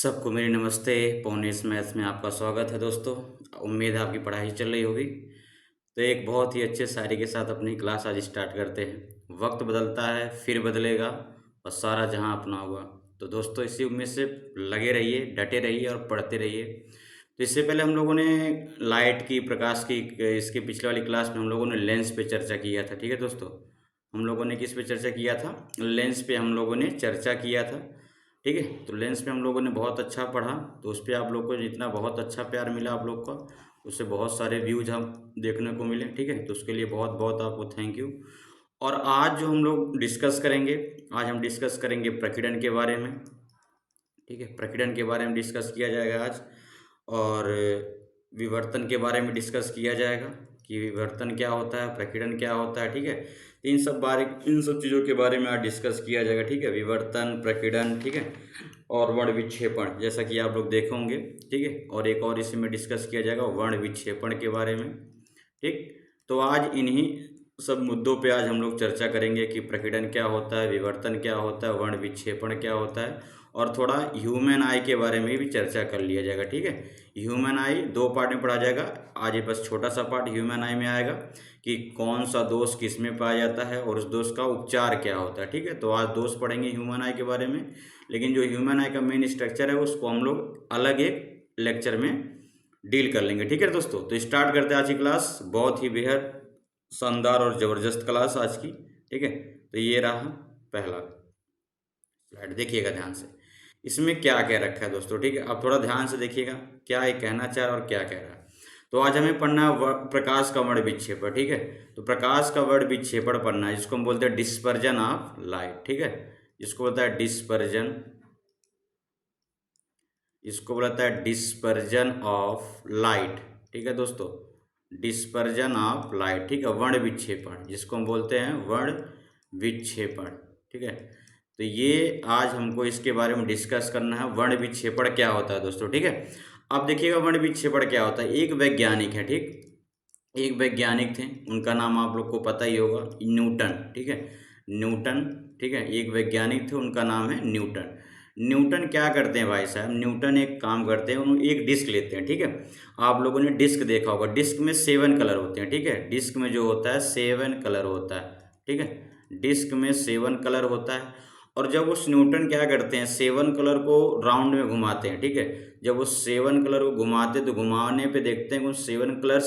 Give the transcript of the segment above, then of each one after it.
सबको मेरी नमस्ते। पौनेस मैथ्स में आपका स्वागत है दोस्तों। उम्मीद है आपकी पढ़ाई चल रही होगी। तो एक बहुत ही अच्छे शायरी के साथ अपनी क्लास आज स्टार्ट करते हैं। वक्त बदलता है फिर बदलेगा और सारा जहां अपना हुआ। तो दोस्तों इसी उम्मीद से लगे रहिए, डटे रहिए और पढ़ते रहिए। तो इससे पहले हम लोगों ने लाइट की, प्रकाश की, इसके पिछले वाली क्लास में हम लोगों ने लेंस पे चर्चा किया था। ठीक है दोस्तों, हम लोगों ने किस पे चर्चा किया था? लेंस पे हम लोगों ने चर्चा किया था। ठीक है, तो लेंस पे हम लोगों ने बहुत अच्छा पढ़ा। तो उस पर आप लोग को जितना बहुत अच्छा प्यार मिला आप लोग का, उससे बहुत सारे व्यूज हम देखने को मिले। ठीक है, तो उसके लिए बहुत बहुत आपको थैंक यू। और आज जो हम लोग डिस्कस करेंगे, आज हम डिस्कस करेंगे प्रकीर्णन के बारे में। ठीक है, प्रकीर्णन के बारे में डिस्कस किया जाएगा आज। और विवर्तन के बारे में डिस्कस किया जाएगा कि विवर्तन क्या होता है, प्रकीर्णन क्या होता है। ठीक है, तो इन सब चीज़ों के बारे में आज डिस्कस किया जाएगा। ठीक है, विवर्तन, प्रकीर्णन, ठीक है, और वर्ण विक्षेपण, जैसा कि आप लोग देखे होंगे। ठीक है, और एक और इसी में डिस्कस किया जाएगा वर्ण विक्षेपण के बारे में। ठीक, तो आज इन्हीं सब मुद्दों पे आज हम लोग चर्चा करेंगे कि प्रकीर्णन क्या होता है, विवर्तन क्या होता है, वर्ण विक्षेपण क्या होता है, और थोड़ा ह्यूमन आई के बारे में भी चर्चा कर लिया जाएगा। ठीक है, ह्यूमन आई दो पार्ट में पढ़ा जाएगा। आज ये बस छोटा सा पार्ट ह्यूमन आई में आएगा कि कौन सा दोष किस में पाया जाता है और उस दोष का उपचार क्या होता है। ठीक है, तो आज दोष पढ़ेंगे ह्यूमन आई के बारे में, लेकिन जो ह्यूमन आई का मेन स्ट्रक्चर है उसको हम लोग अलग एक लेक्चर में डील कर लेंगे। ठीक है दोस्तों, तो स्टार्ट करते हैं आज की क्लास। बहुत ही बेहद शानदार और ज़बरदस्त क्लास आज की। ठीक है, तो ये रहा पहला स्लाइड, देखिएगा ध्यान से इसमें क्या कह रखा है दोस्तों। ठीक है, अब थोड़ा ध्यान से देखिएगा क्या ये कहना चाह रहा है और क्या कह रहा है। तो आज हमें पढ़ना है प्रकाश का वर्ण विक्षेपण। ठीक है, तो प्रकाश का वर्ण विक्षेपण पढ़ना है, जिसको हम बोलते हैं डिस्पर्जन ऑफ लाइट। ठीक है, जिसको बोलता है डिस्पर्जन, इसको बोलता है डिस्पर्जन ऑफ लाइट। ठीक है दोस्तों, डिस्पर्जन ऑफ लाइट। ठीक है, वर्ण विक्षेपण, जिसको हम बोलते हैं वर्ण विक्षेपण। ठीक है, तो ये आज हमको इसके बारे में डिस्कस करना है, वर्ण विक्षेपण क्या होता है दोस्तों। ठीक है, अब देखिएगा वर्ण विक्षेपण क्या होता है। एक वैज्ञानिक है, ठीक, एक वैज्ञानिक थे, उनका नाम आप लोग को पता ही होगा, न्यूटन। ठीक है, न्यूटन। ठीक है, एक वैज्ञानिक थे, उनका नाम है न्यूटन। न्यूटन क्या करते हैं भाई साहब, न्यूटन एक काम करते हैं, उन्होंने एक डिस्क लेते हैं। ठीक है, आप लोगों ने डिस्क देखा होगा, डिस्क में 7 कलर होते हैं। ठीक है, डिस्क में जो होता है 7 कलर होता है। ठीक है, डिस्क में 7 कलर होता है। और जब उस न्यूटन क्या करते हैं, 7 कलर को राउंड में घुमाते हैं। ठीक है, जब वो 7 कलर को घुमाते तो घुमाने पे देखते हैं कि उन 7 कलर्स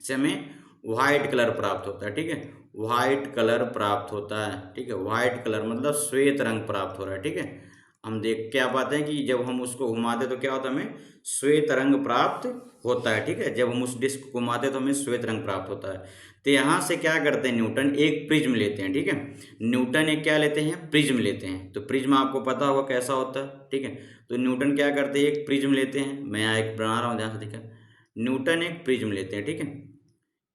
से हमें वाइट कलर प्राप्त होता है। ठीक है, वाइट कलर प्राप्त होता है। ठीक है, वाइट कलर मतलब श्वेत रंग प्राप्त हो रहा है। ठीक है, हम देख क्या पाते हैं कि जब हम उसको घुमाते तो क्या होता है, हमें श्वेत रंग प्राप्त होता है। ठीक है, जब हम उस डिस्क को घुमाते तो हमें श्वेत रंग प्राप्त होता है। तो यहाँ से क्या करते हैं, न्यूटन एक प्रिज्म लेते हैं। ठीक है, न्यूटन एक क्या लेते हैं, प्रिज्म लेते हैं। तो प्रिज्म आपको पता होगा कैसा होता है। ठीक है, तो न्यूटन क्या करते हैं, एक प्रिज्म लेते हैं। मैं यहाँ एक बना रहा हूँ, ध्यान से देखिए, न्यूटन एक प्रिज्म लेते हैं। ठीक है,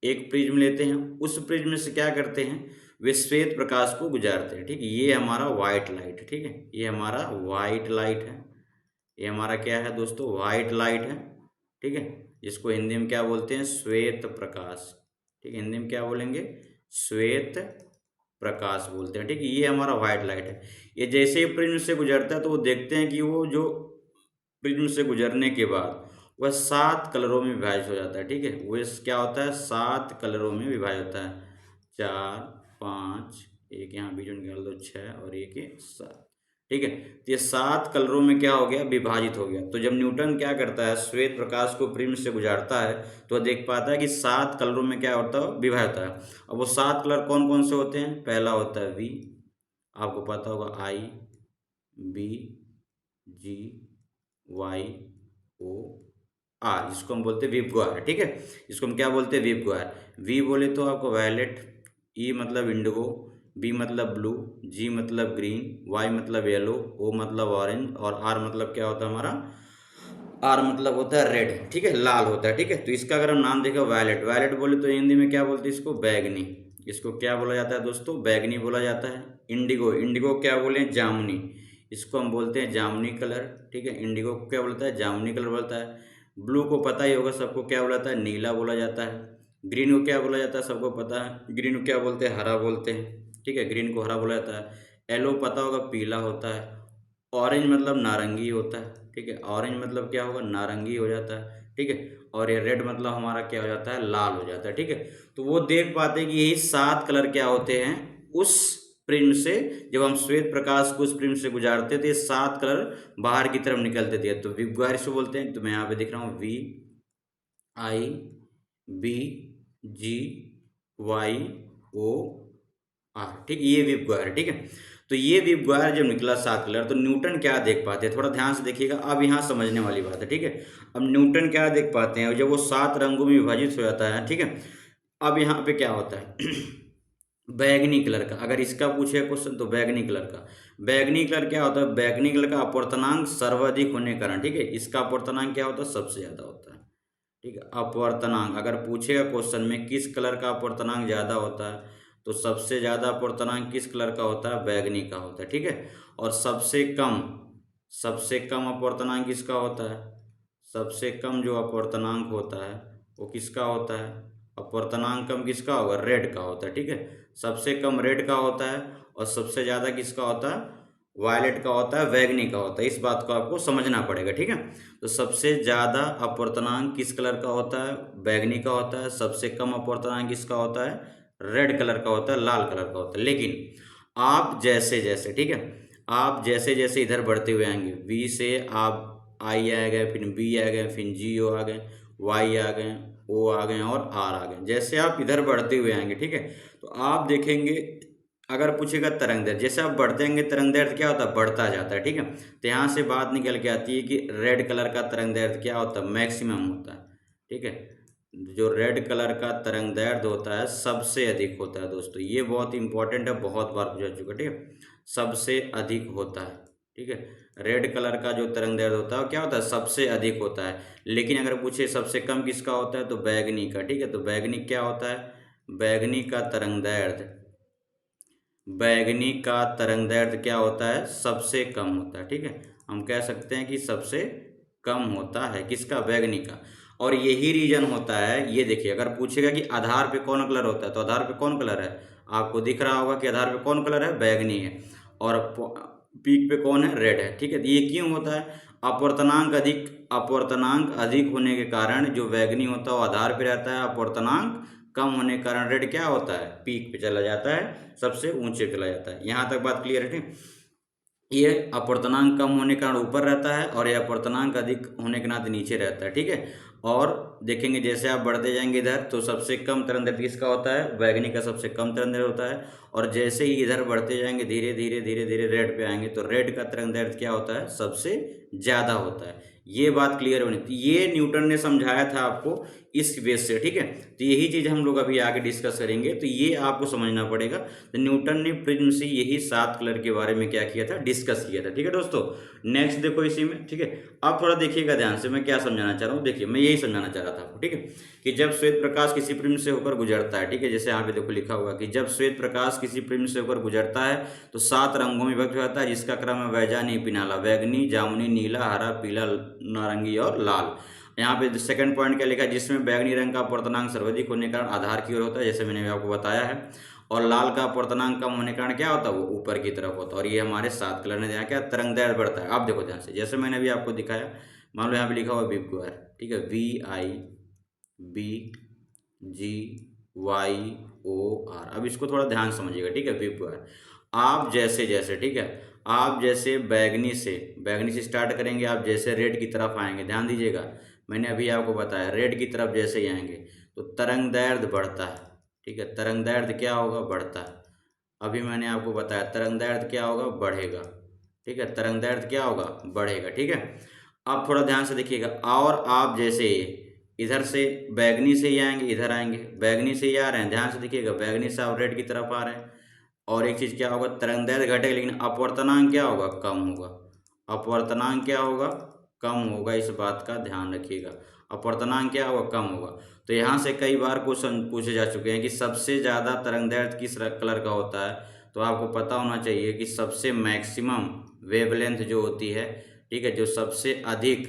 एक प्रिज्म लेते हैं, उस प्रिज्म से क्या करते हैं, वे श्वेत प्रकाश को गुजारते हैं। ठीक है, ये हमारा वाइट लाइट है। ठीक है, ये हमारा वाइट लाइट है। ये हमारा क्या है दोस्तों, वाइट लाइट है। ठीक है, जिसको हिंदी में क्या बोलते हैं, श्वेत प्रकाश। ठीक है, हिंदी में क्या बोलेंगे, श्वेत प्रकाश बोलते हैं। ठीक है, ये हमारा वाइट लाइट है। ये जैसे ही प्रिज्म से गुजरता है तो वो देखते हैं कि वो जो प्रिज्म से गुजरने के बाद वह 7 कलरों में विभाजित हो जाता है। ठीक है, वह क्या होता है, 7 कलरों में विभाजित होता है। 4, 5, एक यहाँ बीच में निकाल दो, 6 और एक ये 7। ठीक है, तो ये 7 कलरों में क्या हो गया, विभाजित हो गया। तो जब न्यूटन क्या करता है, श्वेत प्रकाश को प्रिज्म से गुजारता है तो वह देख पाता है कि 7 कलरों में क्या होता है, विभाजित होता है। अब वो 7 कलर कौन कौन से होते हैं, पहला होता है वी, आपको पता होगा, I, B, G, Y, O, R, जिसको हम बोलते हैं वीप। ठीक है, इसको हम क्या बोलते हैं, वीप। वी बोले तो आपको वायलेट, ई मतलब इंडिगो, बी मतलब ब्लू, जी मतलब ग्रीन, वाई मतलब येलो, ओ मतलब ऑरेंज, और आर मतलब क्या होता है हमारा, आर मतलब होता है रेड। ठीक है, लाल होता है। ठीक है, तो इसका अगर हम नाम देखें वायलेट, वायलेट बोले तो हिंदी में क्या बोलते हैं इसको, बैगनी। इसको क्या बोला जाता है दोस्तों, बैगनी बोला जाता है। इंडिगो, इंडिगो क्या बोले, जामुनी, इसको हम बोलते हैं जामुनी कलर। ठीक है, इंडिगो को क्या बोलता है, जामुनी कलर बोलता है। ब्लू को पता ही होगा सबको, क्या बोला जाता है, नीला बोला जाता है। ग्रीन को क्या बोला जाता है, सबको पता है, ग्रीन को क्या बोलते हैं, हरा बोलते हैं। ठीक है, ग्रीन को हरा बोला जाता है। येलो पता होगा, पीला होता है। ऑरेंज मतलब नारंगी होता है, ठीक है, ऑरेंज मतलब क्या होगा, नारंगी हो जाता है, ठीक है, और ये रेड मतलब हमारा क्या हो जाता है, लाल हो जाता है, ठीक है। तो वो देख पाते हैं कि यही 7 कलर क्या होते हैं उस प्रिज्म से, जब हम श्वेत प्रकाश को उस प्रिज्म से गुजारते थे 7 कलर बाहर की तरफ निकलते थे। तो विबग्वार इसको बोलते हैं। तो मैं यहाँ पे दिख रहा हूँ VIBGYOR, ठीक, ये विबग्वार है, ठीक है। तो ये विबग्वार जब निकला 7 कलर, तो न्यूटन क्या देख पाते हैं, थोड़ा ध्यान से देखिएगा, अब यहाँ समझने वाली बात है, ठीक है। अब न्यूटन क्या देख पाते हैं, जब वो 7 रंगों में विभाजित हो जाता है, ठीक है। अब यहाँ पे क्या होता है बैगनी कलर का, अगर इसका पूछे क्वेश्चन तो बैगनी कलर का, बैगनी कलर क्या होता है, बैगनी कलर का अपवर्तनांक सर्वाधिक होने के कारण, ठीक है, इसका अपवर्तनांक क्या होता है, सबसे ज़्यादा होता है, ठीक है। अपवर्तनांक अगर पूछेगा क्वेश्चन में किस कलर का अपवर्तनांक ज़्यादा होता है, तो सबसे ज़्यादा अपवर्तनांक किस कलर का होता है, बैगनी का होता है, ठीक है। और सबसे कम अपवर्तनांक किसका होता है, सबसे कम जो अपवर्तनांक होता है वो किसका होता है, अपवर्तनांक कम किसका होगा, रेड का होता है, ठीक है। सबसे कम रेड का होता है और सबसे ज़्यादा किसका होता है, वायलेट का होता है, बैगनी का होता है। इस बात को आपको समझना पड़ेगा, ठीक है। तो सबसे ज़्यादा अपवर्तनांक किस कलर का होता है, बैगनी का होता है। सबसे कम अपवर्तनांक किसका होता है, रेड कलर का होता है, लाल कलर का होता है। लेकिन आप जैसे जैसे, ठीक है, आप जैसे जैसे इधर बढ़ते हुए आएंगे, वी से आप आई आ गए, फिर बी आ गए, फिर जी ओ आ गए, वाई आ गए, ओ आ गए और आर आ गए। जैसे आप इधर बढ़ते हुए आएंगे, ठीक है, तो आप देखेंगे, अगर पूछेगा तरंग दैर्ध्य, जैसे आप बढ़ते हैं तरंग दैर्ध्य क्या होता है, बढ़ता जाता है, ठीक है। तो यहाँ से बात निकल के आती है कि रेड कलर का तरंग दैर्ध्य क्या होता है, मैक्सिमम होता है, ठीक है। जो रेड कलर का तरंग दैर्ध्य होता है सबसे अधिक होता है दोस्तों, ये बहुत इंपॉर्टेंट है, बहुत बार पूछा चुका, ठीक है, सबसे अधिक होता है, ठीक है। रेड कलर का जो तरंग दैर्ध्य होता है वो क्या होता है, सबसे अधिक होता है। लेकिन अगर पूछे सबसे कम किसका होता है, तो बैगनी का, ठीक है। तो बैगनी क्या होता है, बैगनी का तरंग दैर्ध्य, बैगनी का तरंग दैर्ध्य क्या होता है, सबसे कम होता है, ठीक है। हम कह सकते हैं कि सबसे कम होता है किसका, बैगनी का। और यही रीजन होता है, ये देखिए, अगर पूछेगा कि आधार पे कौन कलर होता है, तो आधार पे कौन कलर है, आपको दिख रहा होगा कि आधार पे कौन कलर है, बैगनी है, और पीक पे कौन है, रेड है, ठीक है। तो ये क्यों होता है, अपवर्तनांक अधिक होने के कारण जो बैगनी होता है वो आधार पे रहता है, अपवर्तनांक कम होने के कारण रेड क्या होता है, पीक पे चला जाता है, सबसे ऊंचे चला जाता है। यहाँ तक बात क्लियर है, ठीक। ये अपवर्तनांक कम होने के कारण ऊपर रहता है और यह अपवर्तनांक अधिक होने के नाते नीचे रहता है, ठीक है। और देखेंगे जैसे आप बढ़ते जाएंगे इधर, तो सबसे कम तरंग दैर्ध्य किसका होता है, बैगनी का सबसे कम तरंग दैर्ध्य होता है। और जैसे ही इधर बढ़ते जाएंगे धीरे धीरे धीरे धीरे रेड पे आएंगे, तो रेड का तरंग दैर्ध्य क्या होता है, सबसे ज़्यादा होता है। ये बात क्लियर होनी थी, ये न्यूटन ने समझाया था आपको इस बेस से, ठीक है। तो यही चीज़ हम लोग अभी आगे डिस्कस करेंगे, तो ये आपको समझना पड़ेगा। तो न्यूटन ने प्रिज्म से यही 7 कलर के बारे में क्या किया था, डिस्कस किया था, ठीक है दोस्तों। नेक्स्ट देखो इसी में, ठीक है, आप थोड़ा देखिएगा ध्यान से, मैं क्या समझाना चाह रहा हूँ। देखिए, मैं यही समझाना चाह रहा था आपको, ठीक है, कि जब श्वेत प्रकाश किसी प्रिज्म से होकर गुजरता है, ठीक है, जैसे यहाँ पे देखो लिखा हुआ कि जब श्वेत प्रकाश किसी प्रिज्म से होकर गुजरता है तो 7 रंगों में विभक्त हो जाता है, जिसका क्रम है वैजानी पिनाला, बैगनी, जामुनी, नीला, हरा, पीला, नारंगी और लाल। यहाँ पे सेकंड पॉइंट क्या लिखा है, जिसमें बैगनी रंग का अपवर्तनांक सर्वाधिक होने के कारण आधार की ओर होता है, जैसे मैंने आपको बताया है। और लाल का अपवर्तनांक कम होने के कारण क्या होता है, वो ऊपर की तरफ होता है। और ये हमारे 7 कलर ने यहाँ क्या तरंग दैर्ध्य बढ़ता है। आप देखो ध्यान से, जैसे मैंने अभी आपको दिखाया, मान लो यहाँ पे लिखा हुआ विबग्वार, ठीक है, VIBGYOR। अब इसको थोड़ा ध्यान समझिएगा, ठीक है, विबग्वार। आप जैसे जैसे, ठीक है, आप जैसे बैगनी से स्टार्ट करेंगे, आप जैसे रेड की तरफ आएंगे, ध्यान दीजिएगा, मैंने अभी आपको बताया रेड की तरफ जैसे ही आएंगे तो तरंग दैर्ध्य बढ़ता है, ठीक है, तरंग दैर्ध्य क्या होगा, बढ़ता है। अभी मैंने आपको बताया तरंग दैर्ध्य क्या होगा, बढ़ेगा, ठीक है, तरंग दैर्ध्य क्या होगा, बढ़ेगा, ठीक है। अब थोड़ा ध्यान से देखिएगा, और आप जैसे इधर से बैगनी से ही आएंगे, इधर आएंगे, बैगनी से ही आ रहे हैं, ध्यान से देखिएगा, बैगनी से आप रेड की तरफ आ रहे हैं। और एक चीज़ क्या होगा, तरंग दैर्ध्य घटेगा लेकिन अपवर्तनांक क्या होगा, कम होगा, अपवर्तनांक क्या होगा, कम होगा, इस बात का ध्यान रखिएगा, अपवर्तनांक क्या होगा, कम होगा। तो यहाँ से कई बार क्वेश्चन पूछे जा चुके हैं कि सबसे ज़्यादा तरंग दैर्ध्य किस कलर का होता है, तो आपको पता होना चाहिए कि सबसे मैक्सिमम वेवलेंथ जो होती है, ठीक है, जो सबसे अधिक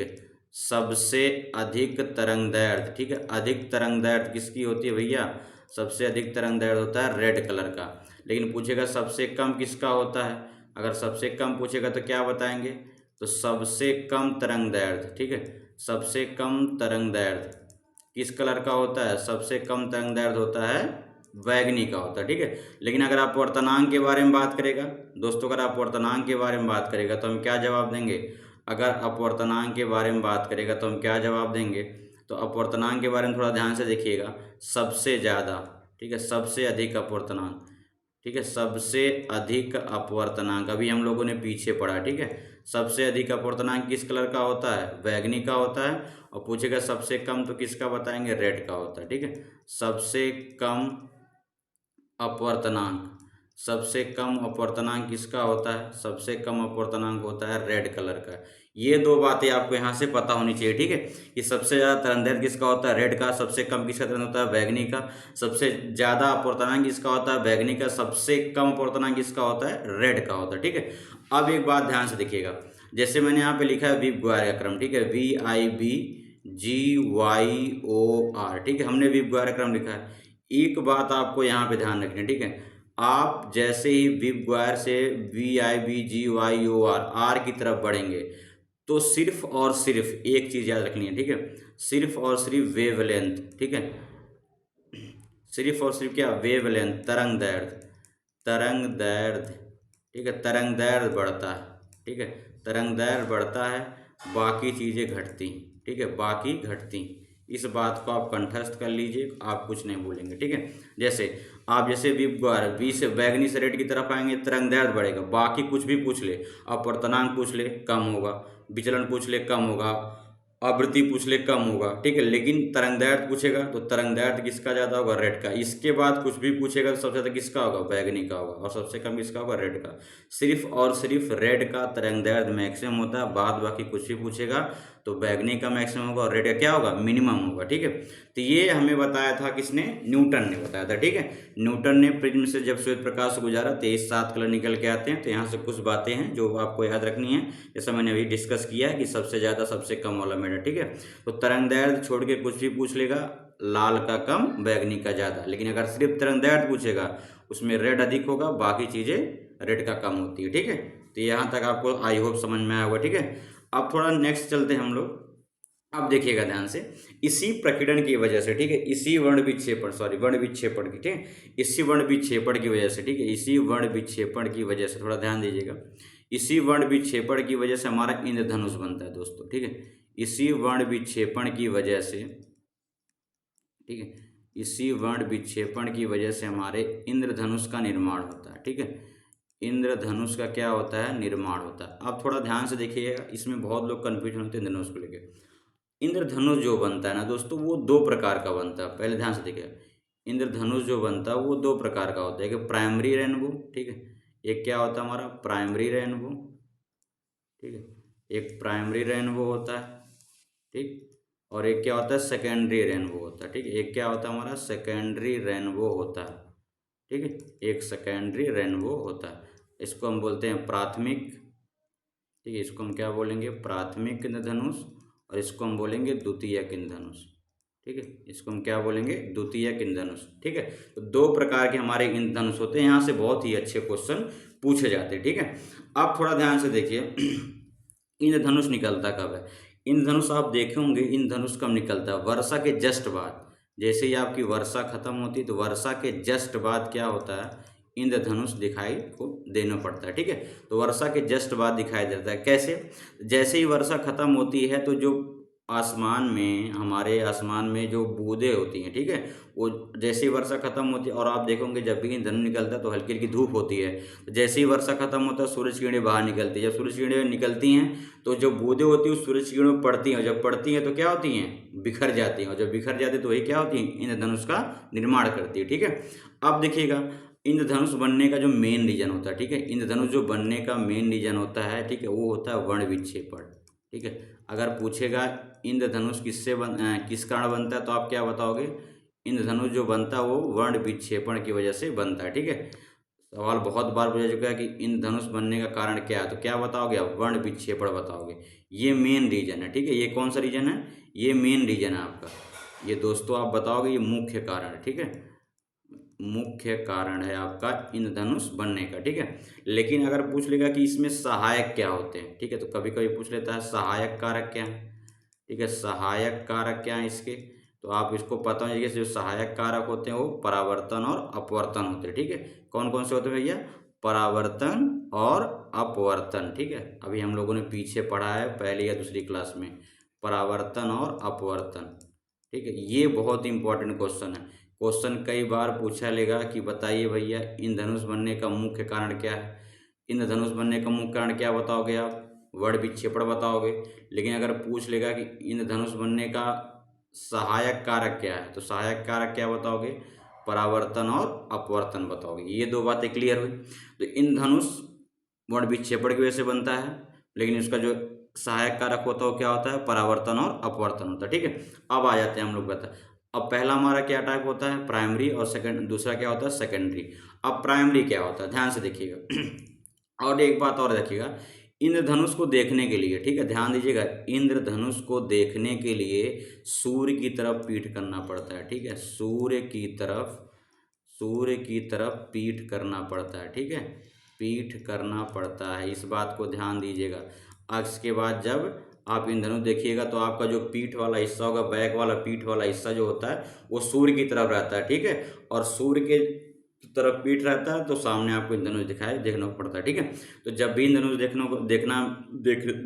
तरंग दैर्ध्य, ठीक है, अधिक तरंग दैर्ध्य किसकी होती है भैया, सबसे अधिक तरंग दैर्ध्य होता है रेड कलर का। लेकिन पूछेगा सबसे कम किसका होता है, अगर सबसे कम पूछेगा तो क्या बताएंगे, तो सबसे कम तरंग दैर्ध्य, ठीक है, सबसे कम तरंग दैर्ध्य किस कलर का होता है, सबसे कम तरंग दैर्ध्य होता है बैगनी का होता है, ठीक है। लेकिन अगर आप वर्तनांक के बारे में बात करेगा दोस्तों, अगर आप वर्तनांक के बारे में बात करेगा तो हम क्या जवाब देंगे, अगर अपवर्तनांक के बारे में बात करेगा तो हम क्या जवाब देंगे, तो अपवर्तनांक के बारे में थोड़ा ध्यान से देखिएगा, सबसे ज़्यादा, ठीक है, सबसे अधिक अपवर्तनांक, ठीक है, सबसे अधिक अपवर्तनांक अभी हम लोगों ने पीछे पढ़ा, ठीक है, सबसे अधिक अपवर्तनांक किस कलर का होता है, बैगनी का होता है। और पूछेगा सबसे कम तो किसका बताएंगे, रेड का होता है, ठीक है। सबसे कम अपवर्तनांक, सबसे कम अपवर्तनांक किसका होता है, सबसे कम अपवर्तनांक होता है रेड कलर का। ये दो बातें आपको यहाँ से पता होनी चाहिए, ठीक है, कि सबसे ज़्यादा तरंगदैर्ध्य किसका होता है, रेड का, सबसे कम किसका तरंग होता है, बैगनी का, सबसे ज़्यादा अपवर्तनांक किसका होता है, बैगनी का, सबसे कम अपवर्तनांक किसका होता है, रेड का होता है, ठीक है। अब एक बात ध्यान से देखिएगा, जैसे मैंने यहाँ पे लिखा है वीब-गुआरे क्रम, ठीक है, VIBGYOR, ठीक है, हमने वीब-गुआरे क्रम लिखा है। एक बात आपको यहाँ पे ध्यान रखनी है, ठीक है, आप जैसे ही वीब-गुआरे से VIBGYOR आर की तरफ बढ़ेंगे तो सिर्फ और सिर्फ एक चीज़ याद रखनी है, ठीक है, सिर्फ और सिर्फ वेवलेंथ, ठीक है, सिर्फ और सिर्फ क्या, वेवलेंथ, तरंग दैर्ध्य, तरंग दैर्ध्य, ठीक है, तरंग दैर्ध्य बढ़ता है, ठीक है, तरंग दैर्ध्य बढ़ता है, बाकी चीज़ें घटती, ठीक है, बाकी घटती। इस बात को आप कंठस्थ कर लीजिए, आप कुछ नहीं भूलेंगे, ठीक है। जैसे आप जैसे वी से बैगनी से रेड की तरफ आएंगे, तरंग दैर्ध्य बढ़ेगा, बाकी कुछ भी पूछ ले, अपवर्तनांक पूछ ले कम होगा, विचलन पूछ ले कम होगा, आवृत्ति पूछ ले कम होगा, ठीक है, लेकिन तरंग दैर्ध्य पूछेगा तो तरंग दैर्ध्य किसका ज़्यादा होगा, रेड का। इसके बाद कुछ भी पूछेगा तो सबसे ज़्यादा किसका होगा, बैगनी का होगा, और सबसे कम किसका होगा, रेड का। सिर्फ और सिर्फ रेड का तरंग दैर्ध्य मैक्सिमम होता है, बाद बाकी कुछ भी पूछेगा तो बैगनी का मैक्सिमम होगा और रेड का क्या होगा, मिनिमम होगा, ठीक है। तो ये हमें बताया था किसने, न्यूटन ने बताया था, ठीक है। न्यूटन ने प्रिज्म से जब श्वेत प्रकाश गुजारा 23 कलर निकल के आते हैं। तो यहाँ से कुछ बातें हैं जो आपको याद रखनी है, जैसा मैंने अभी डिस्कस किया है कि सबसे ज़्यादा सबसे कम वाला मेथड, ठीक है। तो तरंग दैर्ध्य छोड़ के कुछ भी पूछ लेगा, लाल का कम बैगनी का ज़्यादा, लेकिन अगर सिर्फ तरंग दैर्ध्य पूछेगा उसमें रेड अधिक होगा, बाकी चीज़ें रेड का कम होती है, ठीक है। तो यहाँ तक आपको आई होप समझ में आया होगा, ठीक है। अब थोड़ा नेक्स्ट चलते हैं हम लोग। अब देखिएगा ध्यान से, इसी प्रकीर्णन की वजह से, ठीक है, इसी वर्ण विक्षेपण की, ठीक है, इसी वर्ण विक्षेपण की वजह से, ठीक है, इसी वर्ण विक्षेपण की वजह से, थोड़ा ध्यान दीजिएगा, इसी वर्ण विक्षेपण की वजह से हमारा इंद्रधनुष बनता है दोस्तों, ठीक है, इसी वर्ण विक्षेपण की वजह से, ठीक है, इसी वर्ण विक्षेपण की वजह से हमारे इंद्रधनुष का निर्माण होता है, ठीक है, इंद्रधनुष का क्या होता है, निर्माण होता है। अब थोड़ा ध्यान से देखिएगा, इसमें बहुत लोग कन्फ्यूजन होते हैं इंद्रधनुष को लेकर। इंद्रधनुष जो बनता है ना दोस्तों, वो दो प्रकार का बनता है, पहले ध्यान से देखिए, इंद्रधनुष जो बनता है वो दो प्रकार का होता है, एक प्राइमरी रेनबो, ठीक है, एक क्या होता है हमारा प्राइमरी रेनबो, ठीक है, एक प्राइमरी रेनबो होता है, ठीक, और एक क्या होता है सेकेंडरी रेनबो होता है, ठीक है, एक क्या होता है हमारा सेकेंडरी रेनबो होता है, ठीक है, एक सेकेंडरी रेनबो होता है, इसको हम बोलते हैं प्राथमिक, ठीक है, इसको हम क्या बोलेंगे, प्राथमिक इंद्रधनुष, और इसको हम बोलेंगे द्वितीयक इंद्रधनुष, ठीक है, इसको हम क्या बोलेंगे, द्वितीयक इंद्रधनुष, ठीक है। तो दो प्रकार के हमारे इंद्रधनुष होते हैं, यहाँ से बहुत ही अच्छे क्वेश्चन पूछे जाते हैं, ठीक है। अब थोड़ा ध्यान से देखिए, इंद्रधनुष निकलता कब है, इंद्रधनुष आप देखे होंगे, इंद्रधनुष कब निकलता है, वर्षा के जस्ट बाद, जैसे ही आपकी वर्षा खत्म होती है तो वर्षा के जस्ट बाद क्या होता है, इंद्रधनुष दिखाई को देना पड़ता है, ठीक है। तो वर्षा के जस्ट बाद दिखाई देता है, कैसे, जैसे ही वर्षा खत्म होती है तो जो आसमान में, हमारे आसमान में जो बूंदें होती हैं, ठीक है, वो जैसे ही वर्षा खत्म होती है, और आप देखोगे जब भी इंद्रधनुष निकलता है तो हल्की हल्की धूप होती है, तो जैसे ही वर्षा खत्म होता है सूरज की किरणें बाहर निकलती है, जब सूरज की किरणें निकलती हैं तो जो बूंदें होती हैं उस सूरज की किरणों में पड़ती हैं, और जब पड़ती हैं तो क्या होती हैं, बिखर जाती हैं, और जब बिखर जाती है तो वही क्या होती हैं, इंद्रधनुष का निर्माण करती है, ठीक है। अब देखिएगा, इंद्रधनुष बनने का जो मेन रीजन होता है, ठीक है, इंद्रधनुष जो बनने का मेन रीजन होता है, ठीक है, वो होता है वर्ण विक्षेपण, ठीक है। अगर पूछेगा इंद्रधनुष किस कारण बनता है तो आप क्या बताओगे, इंद्रधनुष जो बनता है वो वर्ण विक्षेपण की वजह से बनता है, ठीक है। सवाल बहुत बार पूछा चुका है कि इंद्रधनुष बनने का कारण क्या है, तो क्या बताओगे आप, वर्ण विक्षेपण बताओगे, ये मेन रीजन है, ठीक है। ये कौन सा रीजन है, ये मेन रीजन है आपका, ये दोस्तों आप बताओगे ये मुख्य कारण है, ठीक है, मुख्य कारण है आपका इंद्रधनुष बनने का, ठीक है। लेकिन अगर पूछ लेगा कि इसमें सहायक क्या होते हैं, ठीक है, तो कभी कभी पूछ लेता है सहायक कारक क्या है, ठीक है, सहायक कारक क्या है इसके, तो आप इसको पता होना चाहिए जो सहायक कारक होते हैं वो परावर्तन और अपवर्तन होते हैं, ठीक है। कौन कौन से होते हैं भैया, परावर्तन और अपवर्तन, ठीक है। अभी हम लोगों ने पीछे पढ़ा है पहली या दूसरी क्लास में, परावर्तन और अपवर्तन, ठीक है। ये बहुत इंपॉर्टेंट क्वेश्चन है, क्वेश्चन कई बार पूछा लेगा कि बताइए भैया इंद्रधनुष बनने का मुख्य कारण क्या है। इंद्रधनुष बनने का मुख्य कारण क्या बताओगे आप, वर्ण विक्षेपण बताओगे। लेकिन अगर पूछ लेगा कि इंद्रधनुष बनने का सहायक कारक क्या है, तो सहायक कारक क्या बताओगे, परावर्तन और अपवर्तन बताओगे। ये दो बातें क्लियर हुई। तो इंद्रधनुष वर्ण विक्षेपण की वजह से बनता है, लेकिन उसका जो सहायक कारक होता है वो क्या होता है, परावर्तन और अपवर्तन होता है, ठीक है। अब आ जाते हैं हम लोग बता, अब पहला हमारा क्या टाइप होता है, प्राइमरी, और सेकंड दूसरा क्या होता है, सेकेंडरी। अब प्राइमरी क्या होता है, ध्यान से देखिएगा और एक बात और देखिएगा, इंद्रधनुष को देखने के लिए, ठीक है, ध्यान दीजिएगा, इंद्रधनुष को देखने के लिए सूर्य की तरफ पीठ करना पड़ता है, ठीक है, सूर्य की तरफ पीठ करना पड़ता है, ठीक है, पीठ करना पड़ता है, इस बात को ध्यान दीजिएगा। अक्ष के बाद जब आप इंद्रधनुष देखिएगा तो आपका जो पीठ वाला हिस्सा होगा, बैक वाला पीठ वाला हिस्सा जो होता है वो सूर्य की तरफ रहता है, ठीक है, और सूर्य के तरफ पीठ रहता है तो सामने आपको इंद्रधनुष देखना पड़ता है, ठीक है। तो जब भी इंद्रधनुष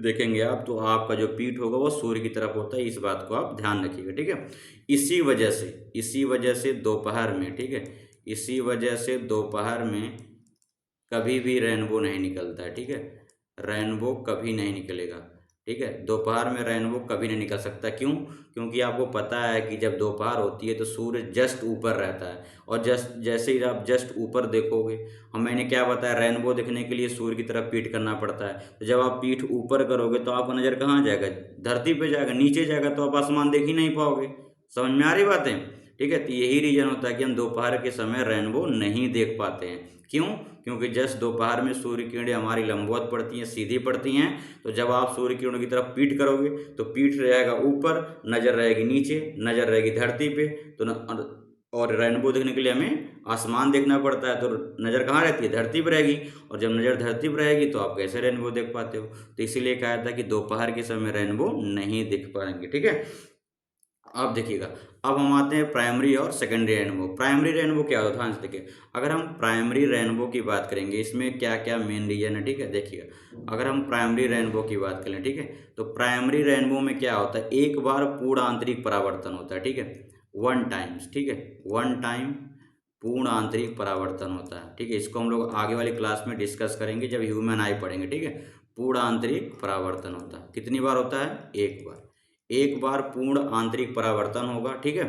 देखेंगे आप, तो आपका जो पीठ होगा वो सूर्य की तरफ होता है, इस बात को आप ध्यान रखिएगा, ठीक है। इसी वजह से दोपहर में, ठीक है, इसी वजह से दोपहर में कभी भी रेनबो नहीं निकलता है, ठीक है, रेनबो कभी नहीं निकलेगा, ठीक है, दोपहर में रेनबो कभी नहीं निकल सकता। क्यों, क्योंकि आपको पता है कि जब दोपहर होती है तो सूर्य जस्ट ऊपर रहता है, और जैसे ही आप जस्ट ऊपर देखोगे, मैंने क्या बताया, रेनबो देखने के लिए सूर्य की तरफ पीठ करना पड़ता है, तो जब आप पीठ ऊपर करोगे तो आपका नज़र कहाँ जाएगा, धरती पे जाएगा, नीचे जाएगा तो आप आसमान देख ही नहीं पाओगे। समझ में आ रही बातें, ठीक है। तो यही रीजन होता है कि हम दोपहर के समय रेनबो नहीं देख पाते हैं। क्यों, क्योंकि जस्ट दोपहर में सूर्य किरणें हमारी लंबवत पड़ती हैं, सीधी पड़ती हैं, तो जब आप सूर्य किरणों की तरफ पीठ करोगे तो पीठ रहेगा ऊपर, नज़र रहेगी नीचे, नज़र रहेगी धरती पे, तो और रेनबो देखने के लिए हमें आसमान देखना पड़ता है, तो नज़र कहाँ रहती है, धरती पर रहेगी, और जब नज़र धरती पर रहेगी तो आप कैसे रेनबो देख पाते हो। तो इसीलिए कहा था कि दोपहर के समय रेनबो नहीं देख पाएंगे, ठीक है। अब देखिएगा, अब हम आते हैं प्राइमरी और सेकेंडरी रेनबो। प्राइमरी रेनबो क्या होता है, ध्यान से देखिए, अगर हम प्राइमरी रेनबो की बात करेंगे, इसमें क्या क्या मेन रीजन है, ठीक है, देखिएगा, अगर हम प्राइमरी रेनबो की बात करें, ठीक है, तो प्राइमरी रेनबो में क्या होता है, एक बार पूर्ण आंतरिक परावर्तन होता है, ठीक है, वन टाइम्स, ठीक है, वन टाइम पूर्ण आंतरिक परावर्तन होता है, ठीक है। इसको हम लोग आगे वाली क्लास में डिस्कस करेंगे जब ह्यूमन आई पढ़ेंगे, ठीक है। पूर्ण आंतरिक परावर्तन होता है, कितनी बार होता है, एक बार पूर्ण आंतरिक परावर्तन होगा, ठीक है,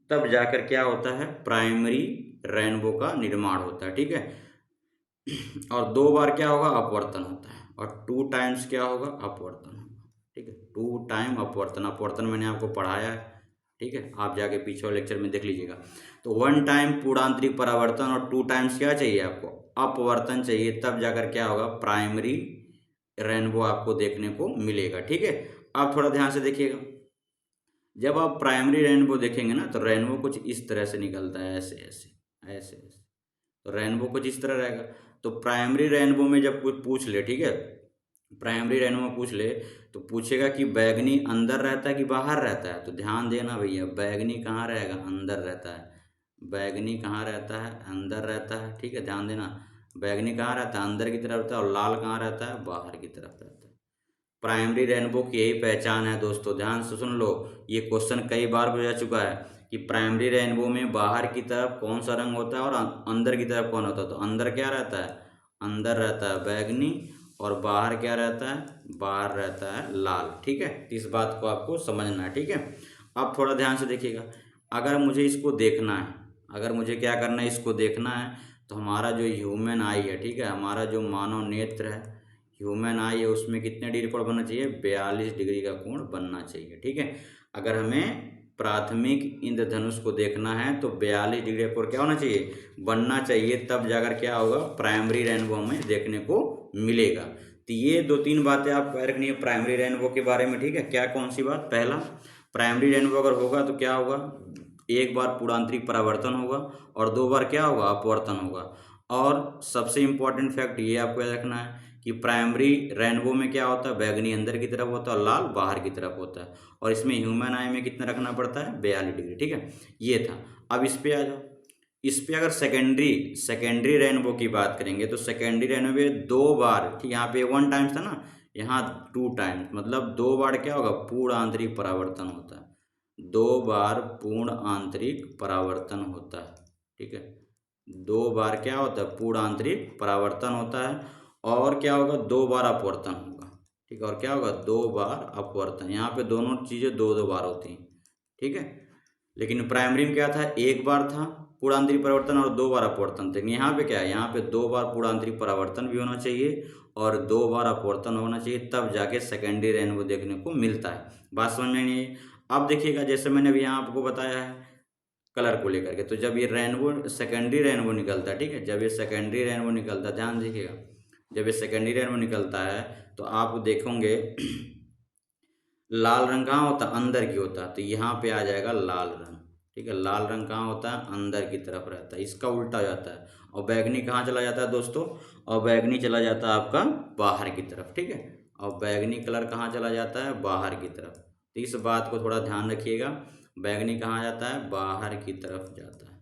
तब जाकर क्या होता है, प्राइमरी रेनबो का निर्माण होता है, ठीक है। और दो बार क्या होगा, अपवर्तन होता है, और टू टाइम्स क्या होगा, अपवर्तन होगा, ठीक है, टू टाइम अपवर्तन मैंने आपको पढ़ाया है, ठीक है, आप जाके पीछे वाले लेक्चर में देख लीजिएगा। तो वन टाइम पूर्णांतरिक परावर्तन और टू टाइम्स क्या चाहिए आपको, अपवर्तन चाहिए, तब जाकर क्या होगा, प्राइमरी रेनबो आपको देखने को मिलेगा, ठीक है। आप थोड़ा ध्यान से देखिएगा, जब आप प्राइमरी रेनबो देखेंगे ना, तो रेनबो कुछ इस तरह से निकलता है, ऐसे ऐसे ऐसे ऐसे, तो रेनबो कुछ इस तरह रहेगा। तो प्राइमरी रेनबो में जब कुछ पूछ ले, ठीक है, प्राइमरी रेनबो में पूछ ले तो पूछेगा कि बैगनी अंदर रहता है कि बाहर रहता है, तो ध्यान देना भैया, बैगनी कहाँ रहेगा, अंदर रहता है, बैगनी कहाँ रहता है, अंदर रहता है, ठीक है, ध्यान देना, बैगनी कहाँ रहता है, अंदर की तरफ रहता है, और लाल कहाँ रहता है, बाहर की तरफ रहता है। प्राइमरी रेनबो की यही पहचान है दोस्तों, ध्यान से सुन लो, ये क्वेश्चन कई बार पूछा चुका है कि प्राइमरी रेनबो में बाहर की तरफ कौन सा रंग होता है और अंदर की तरफ कौन होता है, तो अंदर क्या रहता है, अंदर रहता है बैगनी, और बाहर क्या रहता है, बाहर रहता है लाल, ठीक है। इस बात को आपको समझना है, ठीक है। अब थोड़ा ध्यान से देखिएगा, अगर मुझे इसको देखना है, अगर मुझे क्या करना है, इसको देखना है, तो हमारा जो ह्यूमन आई है, ठीक है, हमारा जो मानव नेत्र है, ह्यूमन आई है, उसमें कितने डिग्री कोण बनना चाहिए, 42 डिग्री का कोण बनना चाहिए, ठीक है। अगर हमें प्राथमिक इंद्रधनुष को देखना है तो 42 डिग्री का कोण क्या होना चाहिए, बनना चाहिए, तब जाकर क्या होगा, प्राइमरी रेनबो हमें देखने को मिलेगा। तो ये दो तीन बातें आप याद रखनी है प्राइमरी रेनबो के बारे में, ठीक है। क्या, कौन सी बात, पहला, प्राइमरी रेनबो अगर होगा तो क्या होगा, एक बार पूर्णांतरिक परावर्तन होगा और 2 बार क्या होगा, अपवर्तन होगा। और सबसे इम्पोर्टेंट फैक्ट ये आपको याद रखना है कि प्राइमरी रेनबो में क्या होता है, बैगनी अंदर की तरफ होता है और लाल बाहर की तरफ होता है। और इसमें ह्यूमन आई में कितना रखना पड़ता है, 42 डिग्री। ठीक है, ये था। अब इस पे आ जाओ। इस पे अगर सेकेंडरी रेनबो की बात करेंगे तो सेकेंडरी रेनबो में 2 बार, ठीक, यहाँ पे 1 टाइम्स था ना, यहाँ 2 टाइम्स, मतलब 2 बार क्या होगा, पूर्ण आंतरिक परावर्तन होता है। 2 बार पूर्ण आंतरिक परावर्तन होता है। ठीक है, 2 बार क्या होता है, पूर्ण आंतरिक परावर्तन होता है। और क्या होगा, 2 बार अपवर्तन होगा। ठीक है, और क्या होगा, 2 बार अपवर्तन। यहाँ पे दोनों चीज़ें 2-2 बार होती हैं। ठीक है, लेकिन प्राइमरी में क्या था, 1 बार था पूर्णांतरिक परावर्तन और 2 बार अपवर्तन थे। यहाँ पे क्या है, यहाँ पे 2 बार पूर्णांतरिक परावर्तन भी होना चाहिए और 2 बार अपवर्तन होना चाहिए, तब जाके सेकेंडरी रेनबो देखने को मिलता है। बात समझ में नहीं आई? अब देखिएगा, जैसे मैंने अभी यहाँ आपको बताया है कलर को लेकर के, तो जब ये रेनबो सेकेंडरी रेनबो निकलता है, ठीक है, जब ये सेकेंडरी रेनबो निकलता है, ध्यान देखिएगा, जब ये सेकेंडरी रेनबो निकलता है तो आप देखेंगे लाल रंग कहाँ होता है, अंदर की होता है, तो यहाँ पे आ जाएगा लाल रंग। ठीक है, लाल रंग कहाँ होता है, अंदर की तरफ रहता है, इसका उल्टा हो जाता है। और बैगनी कहाँ चला जाता है दोस्तों, और बैगनी चला जाता है आपका बाहर की तरफ। ठीक है, और बैगनी कलर कहाँ चला जाता है, बाहर की तरफ। तो इस बात को थोड़ा ध्यान रखिएगा, बैगनी कहाँ जाता है, बाहर की तरफ जाता है।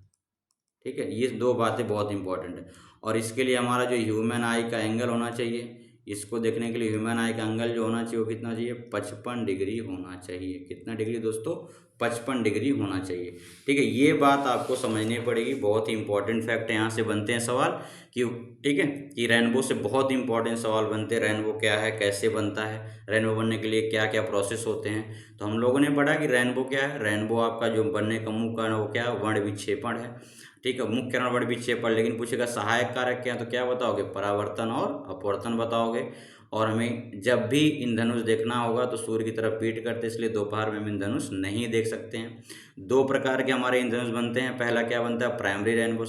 ठीक है, ये 2 बातें बहुत इंपॉर्टेंट है। और इसके लिए हमारा जो ह्यूमन आई का एंगल होना चाहिए, इसको देखने के लिए ह्यूमन आई का एंगल जो होना चाहिए वो कितना चाहिए, 55 डिग्री होना चाहिए। कितना डिग्री दोस्तों, 55 डिग्री होना चाहिए। ठीक है, ये बात आपको समझनी पड़ेगी, बहुत ही इंपॉर्टेंट फैक्ट है, यहाँ से बनते हैं सवाल कि, ठीक है, कि रेनबो से बहुत ही इंपॉर्टेंट सवाल बनते हैं। रेनबो क्या है, कैसे बनता है, रेनबो बनने के लिए क्या क्या प्रोसेस होते हैं। तो हम लोगों ने पढ़ा कि रेनबो क्या है, रेनबो आपका जो बनने का मुख्य कारण वो क्या है, वर्ण विक्षेपण है। ठीक है, मुख्य कारण वर्ण विक्षेपण, लेकिन पूछेगा सहायक कारक क्या है, तो क्या बताओगे, परावर्तन और अपवर्तन बताओगे। और हमें जब भी इंद्रधनुष देखना होगा तो सूर्य की तरफ पीठ करते, इसलिए दोपहर में हम इंद्रधनुष नहीं देख सकते हैं। 2 प्रकार के हमारे इंद्रधनुष बनते हैं, पहला क्या बनता है, प्राइमरी रेनबो,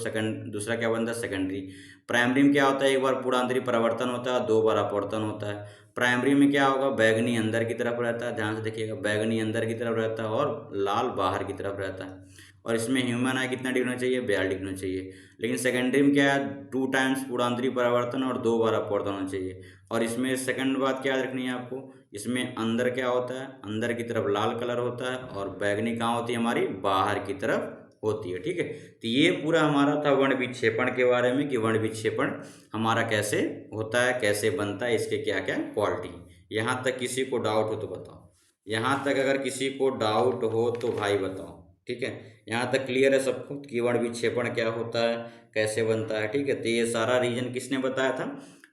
दूसरा क्या बनता है, सेकेंडरी। प्राइमरी में क्या होता है, 1 बार पूर्णांतरिक परावर्तन होता है, 2 बार अपवर्तन होता है। प्राइमरी में क्या होगा, बैगनी अंदर की तरफ रहता है, ध्यान से देखिएगा, बैगनी अंदर की तरफ रहता है और लाल बाहर की तरफ रहता है। और इसमें ह्यूमन आई कितना डिग्री होना चाहिए, 42 डिग्री होना चाहिए। लेकिन सेकेंडरी में क्या है, 2 टाइम्स पूर्णांतरिक परावर्तन और 2 बार अपवर्तन होना चाहिए। और इसमें सेकंड बात क्या याद रखनी है आपको, इसमें अंदर क्या होता है, अंदर की तरफ लाल कलर होता है और बैगनी कहाँ होती है, हमारी बाहर की तरफ होती है। ठीक है, तो ये पूरा हमारा था वर्ण विक्षेपण के बारे में, कि वर्ण विक्षेपण हमारा कैसे होता है, कैसे बनता है, इसके क्या क्या क्वालिटी। यहाँ तक किसी को डाउट हो तो बताओ, यहाँ तक अगर किसी को डाउट हो तो भाई बताओ। ठीक है, यहाँ तक क्लियर है सबको कि वर्ण विक्षेपण क्या होता है, कैसे बनता है। ठीक है, तो ये सारा रीजन किसने बताया था,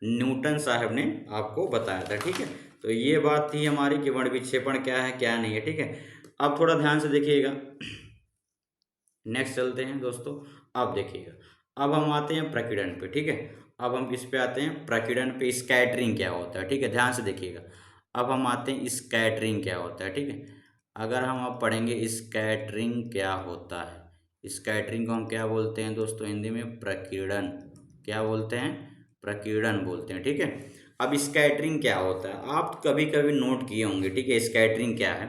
न्यूटन साहब ने आपको बताया था। ठीक है, तो ये बात थी हमारी कि वर्ण विक्षेपण क्या है, क्या नहीं है। ठीक है, अब थोड़ा ध्यान से देखिएगा, नेक्स्ट चलते हैं दोस्तों। अब देखिएगा, अब हम आते हैं प्रकीर्णन पे। ठीक है, अब हम किस पे आते हैं, प्रकीर्णन पे। स्कैटरिंग क्या होता है, ठीक है, ध्यान से देखिएगा। अब हम आते हैं स्कैटरिंग क्या होता है। ठीक है, अगर हम अब पढ़ेंगे स्कैटरिंग क्या होता है, स्कैटरिंग को हम क्या बोलते हैं दोस्तों, हिंदी में प्रकीर्णन। क्या बोलते हैं, प्रकीर्णन बोलते हैं। ठीक है, अब स्कैटरिंग क्या होता है, आप कभी कभी नोट किए होंगे। ठीक है, स्कैटरिंग क्या है,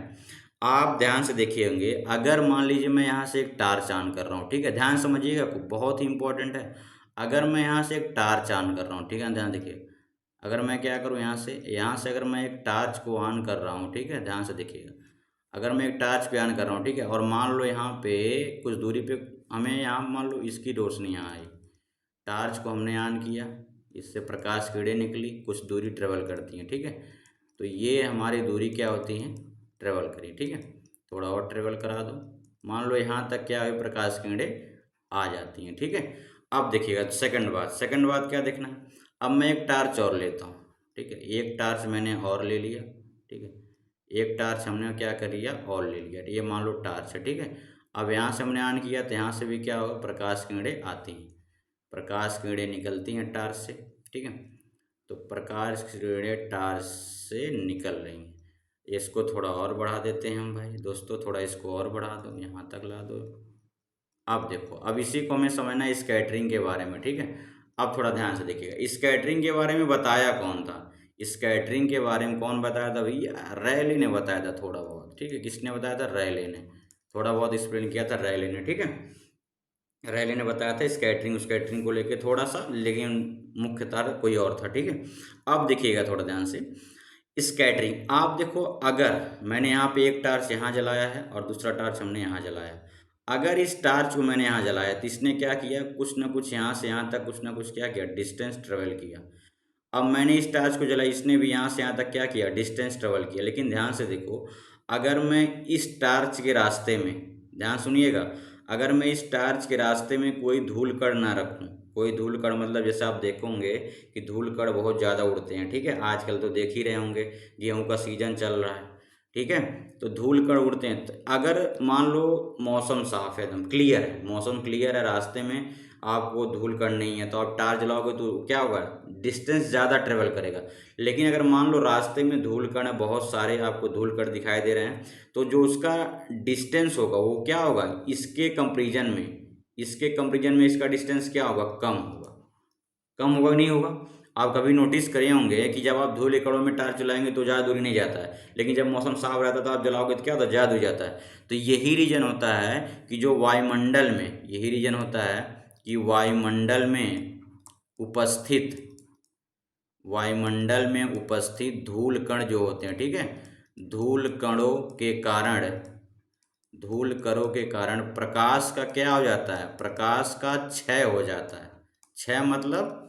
आप ध्यान से देखिए होंगे। अगर मान लीजिए मैं यहाँ से एक टार्च ऑन कर रहा हूँ, ठीक है, ध्यान समझिएगा, बहुत ही इंपॉर्टेंट है। अगर मैं यहाँ से एक टार्च ऑन कर रहा हूँ, ठीक है, ध्यान देखिए, अगर मैं क्या करूँ, यहाँ से अगर मैं एक टार्च को ऑन कर रहा हूँ, ठीक है, ध्यान से देखिएगा, अगर मैं एक टार्च पे ऑन कर रहा हूँ, ठीक है, और मान लो यहाँ पे कुछ दूरी पे हमें, यहाँ मान लो इसकी रोशनी यहाँ आई, टार्च को हमने ऑन किया, इससे प्रकाश किरणें निकली, कुछ दूरी ट्रेवल करती हैं। ठीक है, तो ये हमारी दूरी क्या होती है, ट्रेवल करी। ठीक है, थोड़ा और ट्रेवल करा दो, मान लो यहाँ तक क्या है, प्रकाश किरणें आ जाती हैं। ठीक है, अब देखिएगा सेकंड बात क्या देखना है, अब मैं एक टार्च और लेता हूँ। ठीक है, एक टार्च मैंने और ले लिया। ठीक है, एक टार्च हमने क्या कर लिया, और ले लिया, ये मान लो टार्च है। ठीक है, अब यहाँ से हमने ऑन किया तो यहाँ से भी क्या होगा, प्रकाश किरणें आती हैं, प्रकाश किरणें निकलती हैं टार्च से। ठीक है, तो प्रकाश किरणें टार्च से निकल रही हैं। इसको थोड़ा और बढ़ा देते हैं हम भाई दोस्तों, थोड़ा इसको और बढ़ा दो, यहाँ तक ला दो। अब देखो, अब इसी को हमें समझना है स्कैटरिंग के बारे में। ठीक है, अब थोड़ा ध्यान से देखिएगा, स्कैटरिंग के बारे में बताया कौन था, स्कैटरिंग के बारे में कौन बताया था भैया, रैली ने बताया था थोड़ा बहुत। ठीक है, किसने बताया था, रैली ने। थोड़ा बहुत एक्सप्लेन किया था रेले ने, ठीक है। रेले ने बताया था स्कैटरिंग को लेके थोड़ा सा, लेकिन मुख्य तार कोई और था, ठीक है। अब देखिएगा थोड़ा ध्यान से, स्कैटरिंग आप देखो, अगर मैंने यहाँ पे एक टार्च यहाँ जलाया है और दूसरा टार्च हमने यहाँ जलाया है, अगर इस टार्च को मैंने यहाँ जलाया तो इसने क्या किया, कुछ ना कुछ यहाँ से यहाँ तक कुछ ना कुछ क्या किया, डिस्टेंस ट्रेवल किया। अब मैंने इस टार्च को जलाया, इसने भी यहाँ से यहाँ तक क्या किया, डिस्टेंस ट्रेवल किया। लेकिन ध्यान से देखो, अगर मैं इस टार्च के रास्ते में, ध्यान सुनिएगा, अगर मैं इस टार्च के रास्ते में कोई धूल कण ना रखूं, कोई धूल कण मतलब जैसे आप देखोगे कि धूल कण बहुत ज़्यादा उड़ते हैं, ठीक है, आजकल तो देख ही रहे होंगे, गेहूं का सीजन चल रहा है, ठीक है, तो धूल कण उड़ते हैं। तो अगर मान लो मौसम साफ है, एकदम क्लियर है, मौसम क्लियर है, रास्ते में आपको धूल कण नहीं है, तो आप टार्च जलाओगे तो क्या होगा, डिस्टेंस ज़्यादा ट्रेवल करेगा। लेकिन अगर मान लो रास्ते में धूल कण बहुत सारे आपको धूल कण दिखाई दे रहे हैं, तो जो उसका डिस्टेंस होगा वो क्या होगा, इसके कंपेरिजन में इसका डिस्टेंस क्या होगा, कम होगा, नहीं होगा। आप कभी नोटिस करे होंगे कि जब आप धूल कणों में टार्च जलाएंगे तो ज़्यादा दूरी नहीं जाता है, लेकिन जब मौसम साफ रहता है तो आप जलाओगे तो क्या होता है, ज़्यादा दूर जाता है। तो यही रीजन होता है कि जो वायुमंडल में, यही रीजन होता है कि वायुमंडल में उपस्थित धूल कण जो होते हैं, ठीक है, धूल कणों के कारण प्रकाश का क्या हो जाता है, प्रकाश का क्षय हो जाता है। क्षय मतलब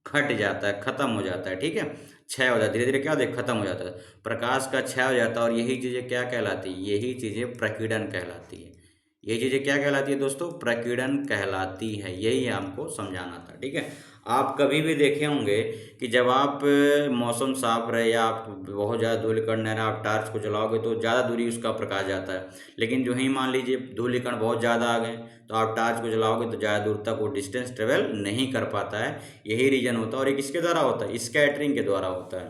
घट जाता है, खत्म हो जाता है, ठीक है, क्षय हो जाता है, धीरे धीरे क्या होता है, खत्म हो जाता है, प्रकाश का क्षय हो जाता है। और यही चीज़ें क्या कहलाती है, यही चीज़ें प्रकीर्णन कहलाती है। यही चीज़ें क्या कहलाती है दोस्तों, प्रकीर्णन कहलाती है। यही हमको समझाना था, ठीक है। आप कभी भी देखे होंगे कि जब आप मौसम साफ रहे या आप बहुत ज़्यादा धूलिकण न रहे, आप टार्च को जलाओगे तो ज़्यादा दूरी उसका प्रकाश जाता है। लेकिन जो ही मान लीजिए धूलिकण बहुत ज़्यादा आ गए तो आप टार्च को जलाओगे तो ज़्यादा दूर तक वो डिस्टेंस ट्रेवल नहीं कर पाता है। यही रीजन होता है। और ये किसके द्वारा होता है, स्कैटरिंग के द्वारा होता है,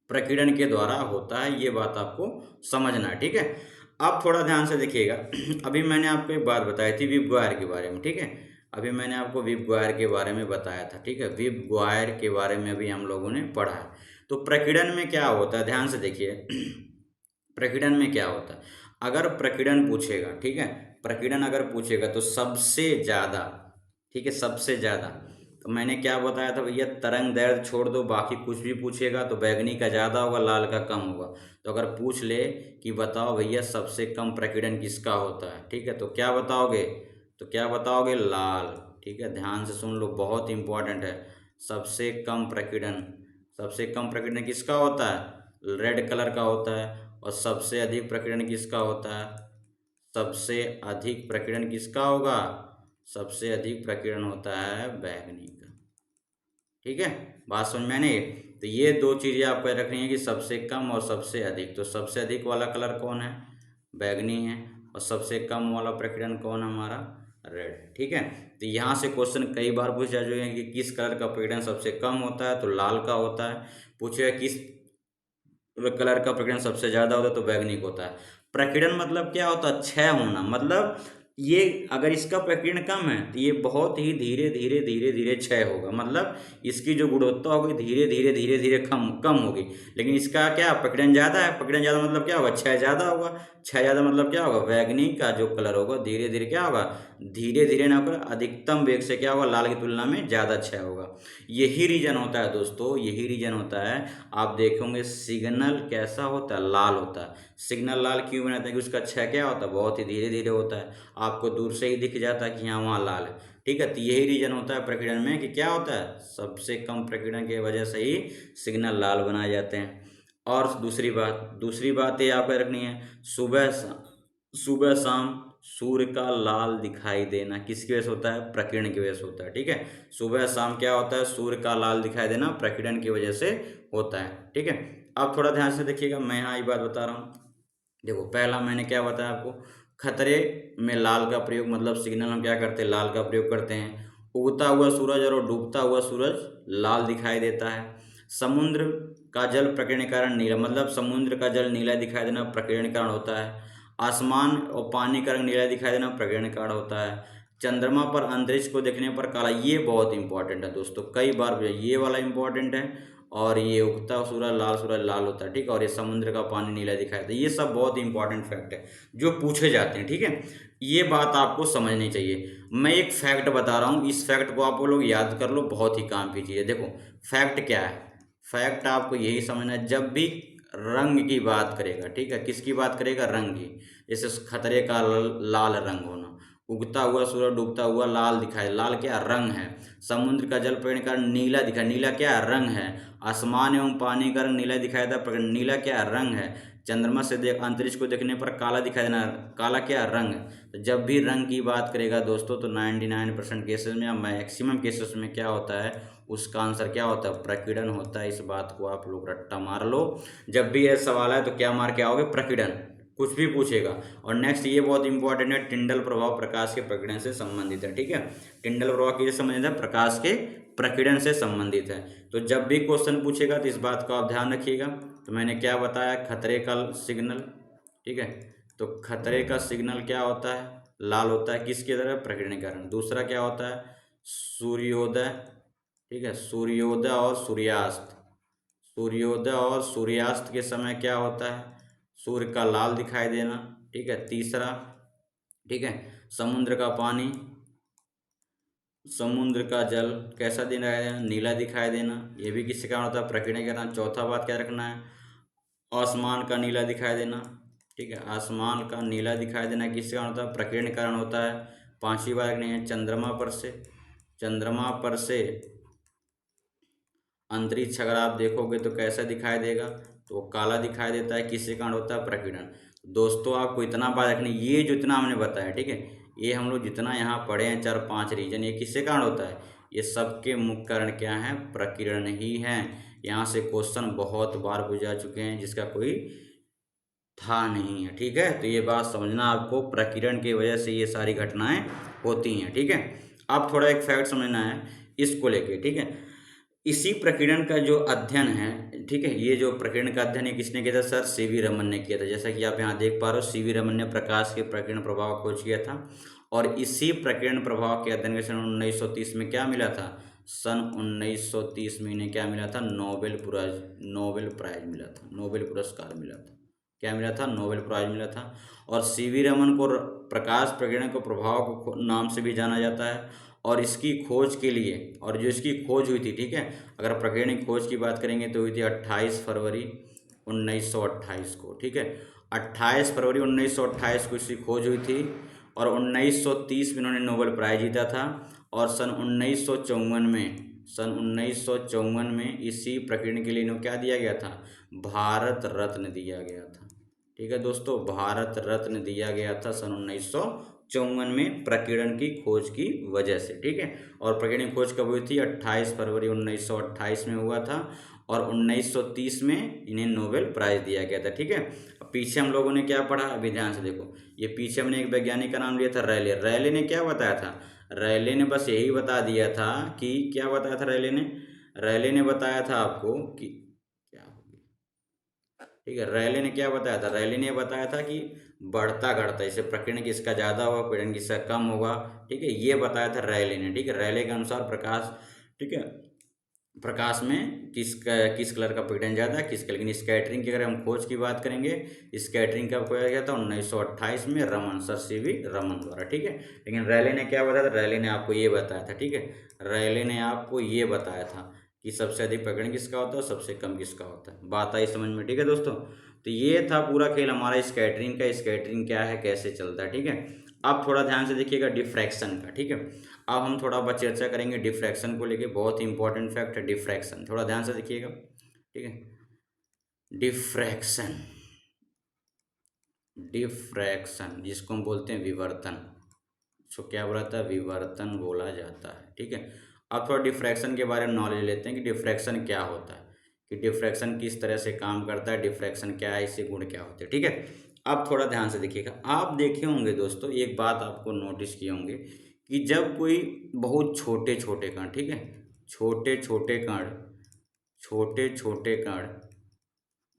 प्रकीर्णन के द्वारा होता है। ये बात आपको समझना है, ठीक है। अब थोड़ा ध्यान से देखिएगा अभी मैंने आपको एक बात बताई थी विप ग्वायर के बारे में, ठीक है। अभी मैंने आपको विप ग्वायर के बारे में बताया था, ठीक है, विप ग्वायर के बारे में अभी हम लोगों ने पढ़ा है। तो प्रकीर्णन में क्या होता है, ध्यान से देखिए प्रकीर्णन में क्या होता है, अगर प्रकीर्णन पूछेगा, ठीक है, प्रकीर्णन अगर पूछेगा तो सबसे ज़्यादा, ठीक है, सबसे ज़्यादा, तो मैंने क्या बताया था भैया, तरंग दैर्ध्य छोड़ दो, बाकी कुछ भी पूछेगा तो बैगनी का ज़्यादा होगा, लाल का कम होगा। तो अगर पूछ ले कि बताओ भैया सबसे कम प्रकीर्णन किसका होता है, ठीक है, तो क्या बताओगे, लाल, ठीक है। ध्यान से सुन लो, बहुत इंपॉर्टेंट है। सबसे कम प्रकीर्णन किसका होता है, रेड कलर का होता है। और सबसे अधिक प्रकीर्णन किसका होता है, सबसे अधिक प्रकीर्णन किसका होगा, सबसे अधिक प्रकीर्णन होता है बैगनी का, ठीक है। बात समझ में नहीं, तो ये दो चीज़ें आपको रखनी है कि सबसे कम और सबसे अधिक। तो सबसे अधिक वाला कलर कौन है, बैगनी है, और सबसे कम वाला प्रकीर्णन कौन है, हमारा रेड, ठीक है। तो यहाँ से क्वेश्चन कई बार पूछा जाएगा कि किस कलर का प्रकीर्णन सबसे कम होता है, तो लाल का होता है। पूछेगा किस कलर का प्रकीर्णन सबसे ज़्यादा होता है, तो बैगनी को होता है। प्रकीर्णन मतलब क्या होता है, क्षय होना, मतलब ये अगर इसका प्रकीर्णन कम है तो ये बहुत ही धीरे धीरे धीरे धीरे क्षय होगा, मतलब इसकी जो गुणवत्ता होगी धीरे धीरे कम होगी। लेकिन इसका क्या प्रकीर्णन ज़्यादा है, प्रकीर्णन ज़्यादा मतलब क्या होगा, क्षय ज़्यादा होगा। क्षय ज़्यादा मतलब क्या होगा, बैगनी का जो कलर होगा धीरे धीरे क्या होगा, धीरे धीरे ना होकर अधिकतम वेग से क्या होगा, लाल की तुलना में ज़्यादा क्षय होगा। यही रीजन होता है दोस्तों, यही रीजन होता है। आप देखोगे सिग्नल कैसा होता है, लाल होता है। सिग्नल लाल क्यों बनाते हैं, कि उसका क्षय क्या होता है, बहुत ही धीरे धीरे होता है, आपको दूर से ही दिख जाता है कि हाँ वहाँ लाल है, ठीक है। तो यही रीजन होता है प्रकीर्णन में कि क्या होता है, सबसे कम प्रकीर्णन की वजह से ही सिग्नल लाल बनाए जाते हैं। और दूसरी बात ये आपको रखनी है, सुबह शाम सूर्य का लाल दिखाई देना किसकी वजह से होता है, प्रकीर्णन की वजह से होता है, ठीक है। सुबह शाम क्या होता है, सूर्य का लाल दिखाई देना प्रकीर्णन की वजह से होता है, ठीक है। अब थोड़ा ध्यान से देखिएगा, मैं यहाँ ये बात बता रहा हूँ। देखो पहला मैंने क्या बताया आपको, खतरे में लाल का प्रयोग, मतलब सिग्नल हम क्या करते हैं, लाल का प्रयोग करते हैं। उगता हुआ सूरज और डूबता हुआ सूरज लाल दिखाई देता है। समुद्र का जल प्रकीर्णन के कारण नीला, मतलब समुद्र का जल नीला दिखाई देना प्रकीर्णन के कारण होता है। आसमान और पानी का रंग नीला दिखाई देना प्रकीर्णन के कारण होता है। चंद्रमा पर अंतरिक्ष को देखने पर काला, ये बहुत इंपॉर्टेंट है दोस्तों, कई बार ये वाला इंपॉर्टेंट है और ये उगता सूरज लाल होता है, ठीक है, और ये समुद्र का पानी नीला दिखाई देता है। ये सब बहुत इंपॉर्टेंट फैक्ट है जो पूछे जाते हैं, ठीक है। ये बात आपको समझनी चाहिए। मैं एक फैक्ट बता रहा हूँ, इस फैक्ट को आप लोग याद कर लो, बहुत ही काम की चीज़ है। देखो फैक्ट क्या है, फैक्ट आपको यही समझना है, जब भी रंग की बात करेगा, ठीक है, किसकी बात करेगा, रंग की, जैसे खतरे का लाल रंग होना, उगता हुआ सूरज डूबता हुआ लाल दिखाई, लाल क्या रंग है, समुद्र का जल प्रकरण का नीला दिखाई, नीला क्या रंग है, आसमान एवं पानी का रंग नीला दिखाई देता है, नीला क्या रंग है, चंद्रमा से अंतरिक्ष को देखने पर काला दिखाई देना, काला क्या रंग है। तो जब भी रंग की बात करेगा दोस्तों तो 99% केसेस में या मैक्सिमम केसेस में क्या होता है, उसका आंसर क्या होता है, प्रकीर्णन होता है। इस बात को आप लोग रट्टा मार लो, जब भी यह सवाल है तो क्या मार के आओगे, प्रकीर्णन, कुछ भी पूछेगा। और नेक्स्ट ये बहुत इंपॉर्टेंट है, टिंडल प्रभाव प्रकाश के प्रकीर्णन से संबंधित है, ठीक है, टिंडल प्रभाव किससे संबंधित है, प्रकाश के प्रकीर्णन से संबंधित है। तो जब भी क्वेश्चन पूछेगा तो इस बात का आप ध्यान रखिएगा। तो मैंने क्या बताया, खतरे का सिग्नल, ठीक है, तो खतरे का सिग्नल क्या होता है, लाल होता है, किसकी तरह, प्रकीर्णन के कारण। दूसरा क्या होता है, सूर्योदय, ठीक है, सूर्योदय और सूर्यास्त, सूर्योदय और सूर्यास्त के समय क्या होता है, सूर्य का लाल दिखाई देना, ठीक है। तीसरा, ठीक है, समुद्र का पानी, समुद्र का जल कैसा दिखाई देना, नीला दिखाई देना, ये भी किसके कारण होता है, प्रकीर्णन के कारण। चौथा बात क्या रखना है, आसमान का नीला दिखाई देना, ठीक है, आसमान का नीला दिखाई देना किसके कारण होता है, प्रकीर्णन के कारण होता है। पांचवी बात रखनी है, चंद्रमा पर से, चंद्रमा पर से अंतरिक्ष अगर आप देखोगे तो कैसा दिखाई देगा, तो काला दिखाई देता है, किसके कारण होता है, प्रकीर्णन। दोस्तों आपको इतना बात रखनी, ये जो इतना हमने बताया, ठीक है, ये हम लोग जितना यहाँ पढ़े हैं 4-5 रीजन, ये किसके कारण होता है, ये सबके मुख्य कारण क्या है, प्रकीर्णन ही है। यहाँ से क्वेश्चन बहुत बार पूछा चुके हैं जिसका कोई था नहीं है, ठीक है। तो ये बात समझना आपको, प्रकीर्णन की वजह से ये सारी घटनाएं होती हैं, ठीक है। अब थोड़ा एक फैक्ट समझना है इसको लेके, ठीक है। इसी प्रकीर्णन का जो अध्ययन है, ठीक है, ये जो प्रकीर्णन का अध्ययन है किसने किया था, सर सीवी रमन ने किया था। जैसा कि आप यहाँ देख पा रहे हो, सीवी रमन ने प्रकाश के प्रकीर्णन प्रभाव खोज किया था, और इसी प्रकीर्णन प्रभाव के अध्ययन के सन 1930 में क्या मिला था, सन 1930 में इन्हें क्या मिला था, नोबेल प्राइज मिला था, नोबेल पुरस्कार मिला था। क्या मिला था, नोबेल प्राइज मिला था। और सीवी रमन को प्रकाश प्रकीर्णन के प्रभाव को नाम से भी जाना जाता है। और इसकी खोज के लिए, और जो इसकी खोज हुई थी, ठीक है, अगर प्रकीर्णन की खोज की बात करेंगे तो हुई थी 28 फरवरी 1928 को, ठीक है, 28 फरवरी 1928 को इसकी खोज हुई थी। और 1930 में इन्होंने नोबेल प्राइज जीता था। और सन 1954 में इसी प्रकीर्णन के लिए इन्हें क्या दिया गया था, भारत रत्न दिया गया था, ठीक है दोस्तों, भारत रत्न दिया गया था सन 1954 में प्रकीर्णन की खोज की वजह से, ठीक है। और प्रकीर्णन की खोज कब हुई थी, 28 फरवरी 1928 में हुआ था। और 1930 में इन्हें नोबेल प्राइज दिया गया था, ठीक है। अब पीछे हम लोगों ने क्या पढ़ा, अभी ध्यान से देखो, ये पीछे हमने एक वैज्ञानिक का नाम लिया था, रैले। रैले ने क्या बताया था, रैले ने बस यही बता दिया था कि, क्या बताया था रैले ने, रैले ने बताया था आपको कि क्या, ठीक है, रैले ने क्या बताया था, रैले ने बताया था कि बढ़ता घटता, जैसे प्रकीर्णन किसका ज़्यादा होगा, प्रकीर्णन किसका कम होगा, ठीक है, ये बताया था रैले ने, ठीक है। रैले के अनुसार प्रकाश, ठीक है, प्रकाश में किस कलर का प्रकीर्णन ज़्यादा है, किसका। लेकिन स्कैटरिंग की अगर हम खोज की बात करेंगे, स्कैटरिंग कब खोजा गया था, 1928 में, रमन, सर सीवी रमन द्वारा, ठीक है। लेकिन रैले ने क्या बताया था, रैले ने आपको ये बताया था, ठीक है, रैले ने आपको ये बताया था कि सबसे अधिक प्रकीर्णन किसका होता है, सबसे कम किसका होता है। बात आई समझ में, ठीक है दोस्तों। तो ये था पूरा खेल हमारा स्कैटरिंग का, स्कैटरिंग क्या है, कैसे चलता है, ठीक है। अब थोड़ा ध्यान से देखिएगा डिफ्रैक्शन का, ठीक है। अब हम थोड़ा बहुत चर्चा करेंगे डिफ्रैक्शन को लेके, बहुत ही इंपॉर्टेंट फैक्ट है डिफ्रैक्शन, थोड़ा ध्यान से देखिएगा, ठीक है। डिफ्रैक्शन, डिफ्रैक्शन जिसको हम बोलते हैं विवर्तन, इसको क्या बोला जाता है, विवर्तन बोला जाता है, ठीक है। अब थोड़ा डिफ्रैक्शन के बारे में नॉलेज लेते हैं कि डिफ्रैक्शन क्या होता है, कि डिफ्रैक्शन किस तरह से काम करता है, डिफ्रैक्शन क्या है, इससे गुण क्या होते हैं, ठीक है। अब थोड़ा ध्यान से देखिएगा, आप देखे होंगे दोस्तों, एक बात आपको नोटिस किए होंगे कि जब कोई बहुत छोटे छोटे कण, ठीक है, छोटे छोटे कण, छोटे छोटे कण,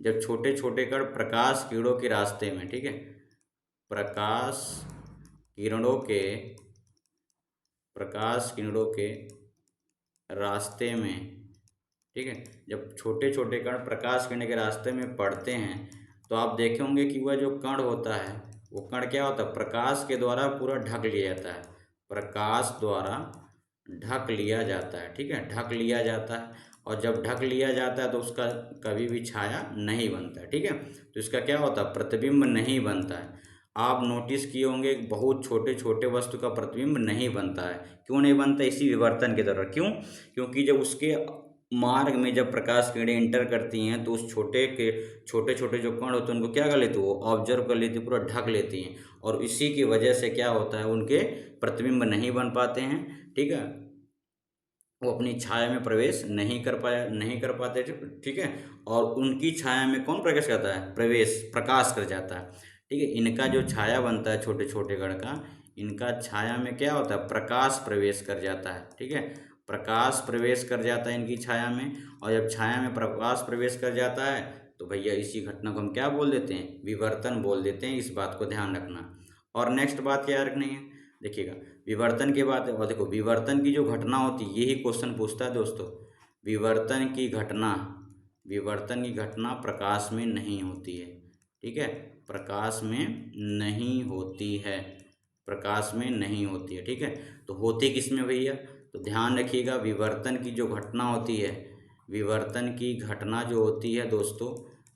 जब छोटे छोटे कण प्रकाश किरणों के रास्ते में, ठीक है, प्रकाश किरणों के, प्रकाश किरणों के रास्ते में, ठीक है। जब छोटे छोटे कण प्रकाश किरण के रास्ते में पड़ते हैं तो आप देखे होंगे कि वह जो कण होता है वो कण क्या होता है, प्रकाश के द्वारा पूरा ढक लिया जाता है, प्रकाश द्वारा ढक लिया जाता है। ठीक है, ढक लिया जाता है, और जब ढक लिया जाता है तो उसका कभी भी छाया नहीं बनता है। ठीक है, तो इसका क्या होता है, प्रतिबिंब नहीं बनता है। आप नोटिस किए होंगे बहुत छोटे छोटे वस्तु का प्रतिबिंब नहीं बनता है। क्यों नहीं बनता, इसी विवर्तन के द्वारा। क्यों, क्योंकि जब उसके मार्ग में जब प्रकाश किरणें इंटर करती हैं तो उस छोटे छोटे जो कण होते हैं उनको क्या कर लेती है, वो ऑब्जर्व कर लेती है, पूरा ढक लेती हैं, और इसी की वजह से क्या होता है, उनके प्रतिबिंब नहीं बन पाते हैं। ठीक है, वो अपनी छाया में प्रवेश नहीं कर पाते। ठीक है, और उनकी छाया में कौन प्रवेश करता है, प्रकाश कर जाता है। ठीक है, इनका जो छाया बनता है छोटे छोटे कण का, इनका छाया में क्या होता है, प्रकाश प्रवेश कर जाता है। ठीक है, प्रकाश प्रवेश कर जाता है इनकी छाया में, और जब छाया में प्रकाश प्रवेश कर जाता है तो भैया इसी घटना को हम क्या बोल देते हैं, विवर्तन बोल देते हैं। इस बात को ध्यान रखना। और नेक्स्ट बात क्या रखनी है, देखिएगा, विवर्तन के बाद, और देखो विवर्तन की जो घटना होती है, यही क्वेश्चन पूछता है दोस्तों। विवर्तन की घटना, विवर्तन की घटना प्रकाश में नहीं होती है। ठीक है, प्रकाश में नहीं होती है, प्रकाश में नहीं होती है। ठीक है, तो होती किस में भैया, तो ध्यान रखिएगा, विवर्तन की जो घटना होती है, विवर्तन की घटना जो होती है दोस्तों,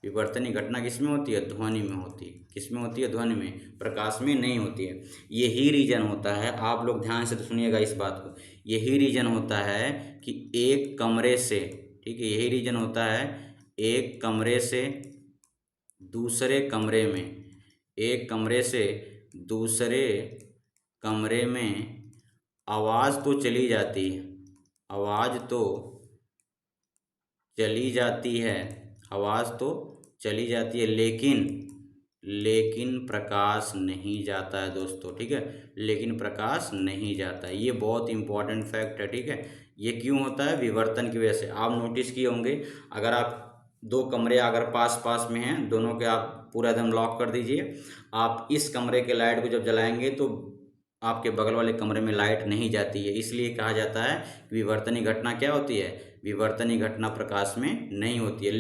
विवर्तनीय घटना किस में होती है, ध्वनि में होती है। किस में होती है, ध्वनि में, प्रकाश में नहीं होती है। यही रीजन होता है, आप लोग ध्यान से तो सुनिएगा इस बात को, यही रीजन होता है कि एक कमरे से, ठीक है, यही रीजन होता है एक कमरे से दूसरे कमरे में, एक कमरे से दूसरे कमरे में आवाज़ तो चली जाती है, आवाज़ तो चली जाती है, आवाज़ तो चली जाती है, लेकिन प्रकाश नहीं जाता है दोस्तों। ठीक है, लेकिन प्रकाश नहीं जाता है, ये बहुत इंपॉर्टेंट फैक्ट है। ठीक है, ये क्यों होता है, विवर्तन की वजह से। आप नोटिस किए होंगे, अगर आप दो कमरे अगर पास पास में हैं, दोनों के आप पूरा एकदम लॉक कर दीजिए, आप इस कमरे के लाइट को जब जलाएंगे तो आपके बगल वाले कमरे में लाइट नहीं जाती है। इसलिए कहा जाता है विवर्तनीय घटना क्या होती है, विवर्तनीय घटना प्रकाश में नहीं होती है।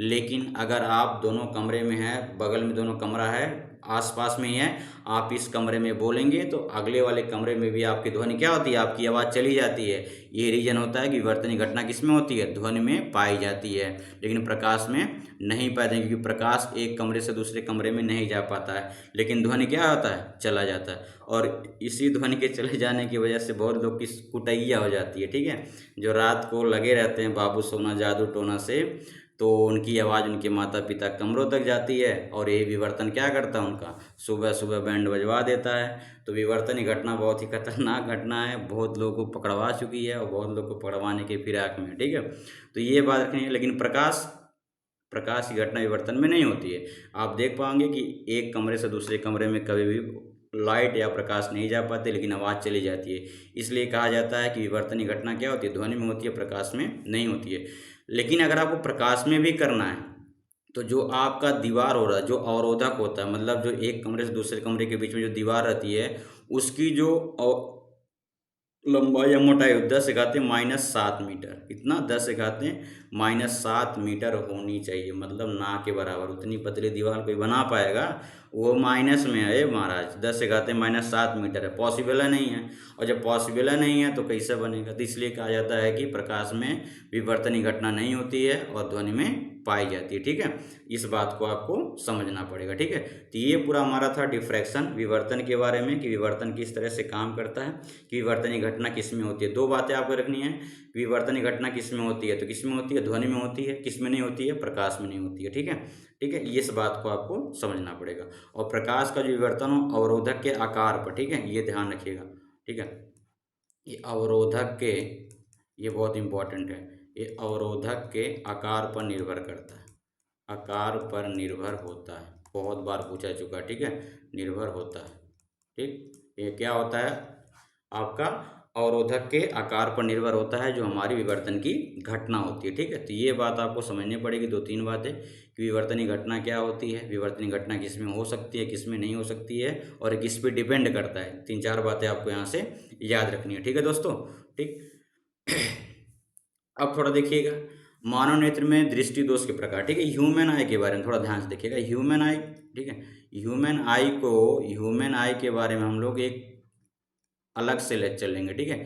लेकिन अगर आप दोनों कमरे में हैं, बगल में दोनों कमरा है, आसपास में ही है, आप इस कमरे में बोलेंगे तो अगले वाले कमरे में भी आपकी ध्वनि क्या होती है, आपकी आवाज़ चली जाती है। ये रीजन होता है कि विवर्तनीय घटना किस में होती है, ध्वनि में पाई जाती है, लेकिन प्रकाश में नहीं पाते हैं, क्योंकि प्रकाश एक कमरे से दूसरे कमरे में नहीं जा पाता है, लेकिन ध्वनि क्या होता है, चला जाता है। और इसी ध्वनि के चले जाने की वजह से बहुत लोग की कुटैया हो जाती है। ठीक है, जो रात को लगे रहते हैं बाबू सोना जादू टोना से, तो उनकी आवाज़ उनके माता पिता कमरों तक जाती है, और ये विवर्तन क्या करता है उनका, सुबह सुबह बैंड बजवा देता है। तो विवर्तन की घटना बहुत ही खतरनाक घटना है, बहुत लोगों को पकड़वा चुकी है और बहुत लोग को पकड़वाने के फिराक में। ठीक है, तो ये बात रखनी है। लेकिन प्रकाश की घटना विवर्तन में नहीं होती है। आप देख पाएंगे कि एक कमरे से दूसरे कमरे में कभी भी लाइट या प्रकाश नहीं जा पाते, लेकिन आवाज़ चली जाती है। इसलिए कहा जाता है कि विवर्तनीय घटना क्या होती है, ध्वनि में होती है, प्रकाश में नहीं होती है। लेकिन अगर आपको प्रकाश में भी करना है तो जो आपका दीवार हो रहा है, जो अवरोधक होता है, मतलब जो एक कमरे से दूसरे कमरे के बीच में जो दीवार रहती है, उसकी जो लंबाई या मोटाई 10⁻⁻7 मीटर, इतना 10⁻⁻7 मीटर होनी चाहिए, मतलब ना के बराबर। उतनी पतली दीवार कोई बना पाएगा, वो माइनस में है महाराज, 10⁻⁻7 मीटर है, पॉसिबल है नहीं है। और जब पॉसिबल है नहीं है तो कैसे बनेगा, तो इसलिए कहा जाता है कि प्रकाश में विवर्तनीय घटना नहीं होती है और ध्वनि में पाई जाती है। ठीक है, इस बात को आपको समझना पड़ेगा। ठीक है, तो ये पूरा हमारा था डिफ्रैक्शन, विवर्तन के बारे में, कि विवर्तन किस तरह से काम करता है, कि विवर्तनीय घटना किस में होती है। दो बातें आपको रखनी है, विवर्तनीय घटना किस में होती है, तो किस में होती है, ध्वनि में होती है, किस में नहीं होती है, प्रकाश में नहीं होती है। ठीक है, ठीक है, इस बात को आपको समझना पड़ेगा। और प्रकाश का जो विवर्तन हो अवरोधक के आकार पर, ठीक है, ये ध्यान रखिएगा। ठीक है, ये अवरोधक के, ये बहुत इंपॉर्टेंट है, ये अवरोधक के आकार पर निर्भर करता है, आकार पर निर्भर होता है, बहुत बार पूछा चुका है। ठीक है, निर्भर होता है। ठीक, ये क्या होता है, आपका अवरोधक के आकार पर निर्भर होता है, जो हमारी विवर्तन की घटना होती है। ठीक है, तो ये बात आपको समझनी पड़ेगी, दो तीन बातें, कि विवर्तनीय घटना क्या होती है, विवर्तनीय घटना किस में हो सकती है, किस में नहीं हो सकती है, और किस पे डिपेंड करता है। तीन चार बातें आपको यहाँ से याद रखनी है। ठीक है दोस्तों, ठीक। अब थोड़ा देखिएगा मानव नेत्र में दृष्टि दोष के प्रकार, ठीक है। ह्यूमन आई के बारे में थोड़ा ध्यान से देखिएगा, ह्यूमन आई, ठीक है। ह्यूमन आई के बारे में हम लोग एक अलग से लेक्चर लेंगे, ठीक है।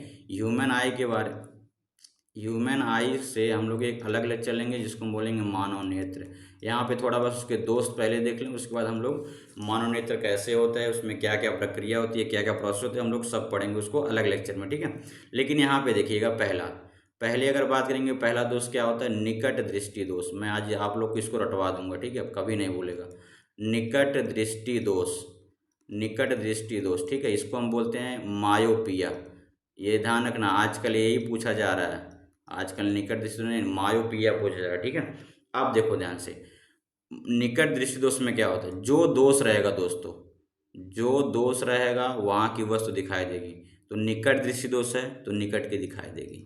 ह्यूमन आई से हम लोग एक अलग लेक्चर लेंगे जिसको हम बोलेंगे मानव नेत्र। यहाँ पे थोड़ा बस उसके दोष पहले देख लें, उसके बाद हम लोग मानव नेत्र कैसे होता है, उसमें क्या क्या प्रक्रिया होती है, क्या क्या प्रोसेस होती है, हम लोग सब पढ़ेंगे उसको अलग लेक्चर में, ठीक है। लेकिन यहाँ पे देखिएगा पहले अगर बात करेंगे, पहला दोष क्या होता है, निकट दृष्टि दोष। मैं आज आप लोग को इसको रटवा दूंगा, ठीक है, कभी नहीं भूलेगा। निकट दृष्टि दोष, निकट दृष्टि दोष, ठीक है। इसको हम बोलते हैं मायोपिया। ये ध्यान रखना, आजकल यही पूछा जा रहा है, आजकल निकट दृष्टि नहीं मायोपिया पूछा जा रहा है, ठीक है। अब देखो ध्यान से, निकट दृष्टि दोष में क्या होता है, जो दोष रहेगा दोस्तों, जो दोष रहेगा वहाँ की वस्तु दिखाई देगी। तो निकट दृष्टि दोष है तो निकट की दिखाई देगी,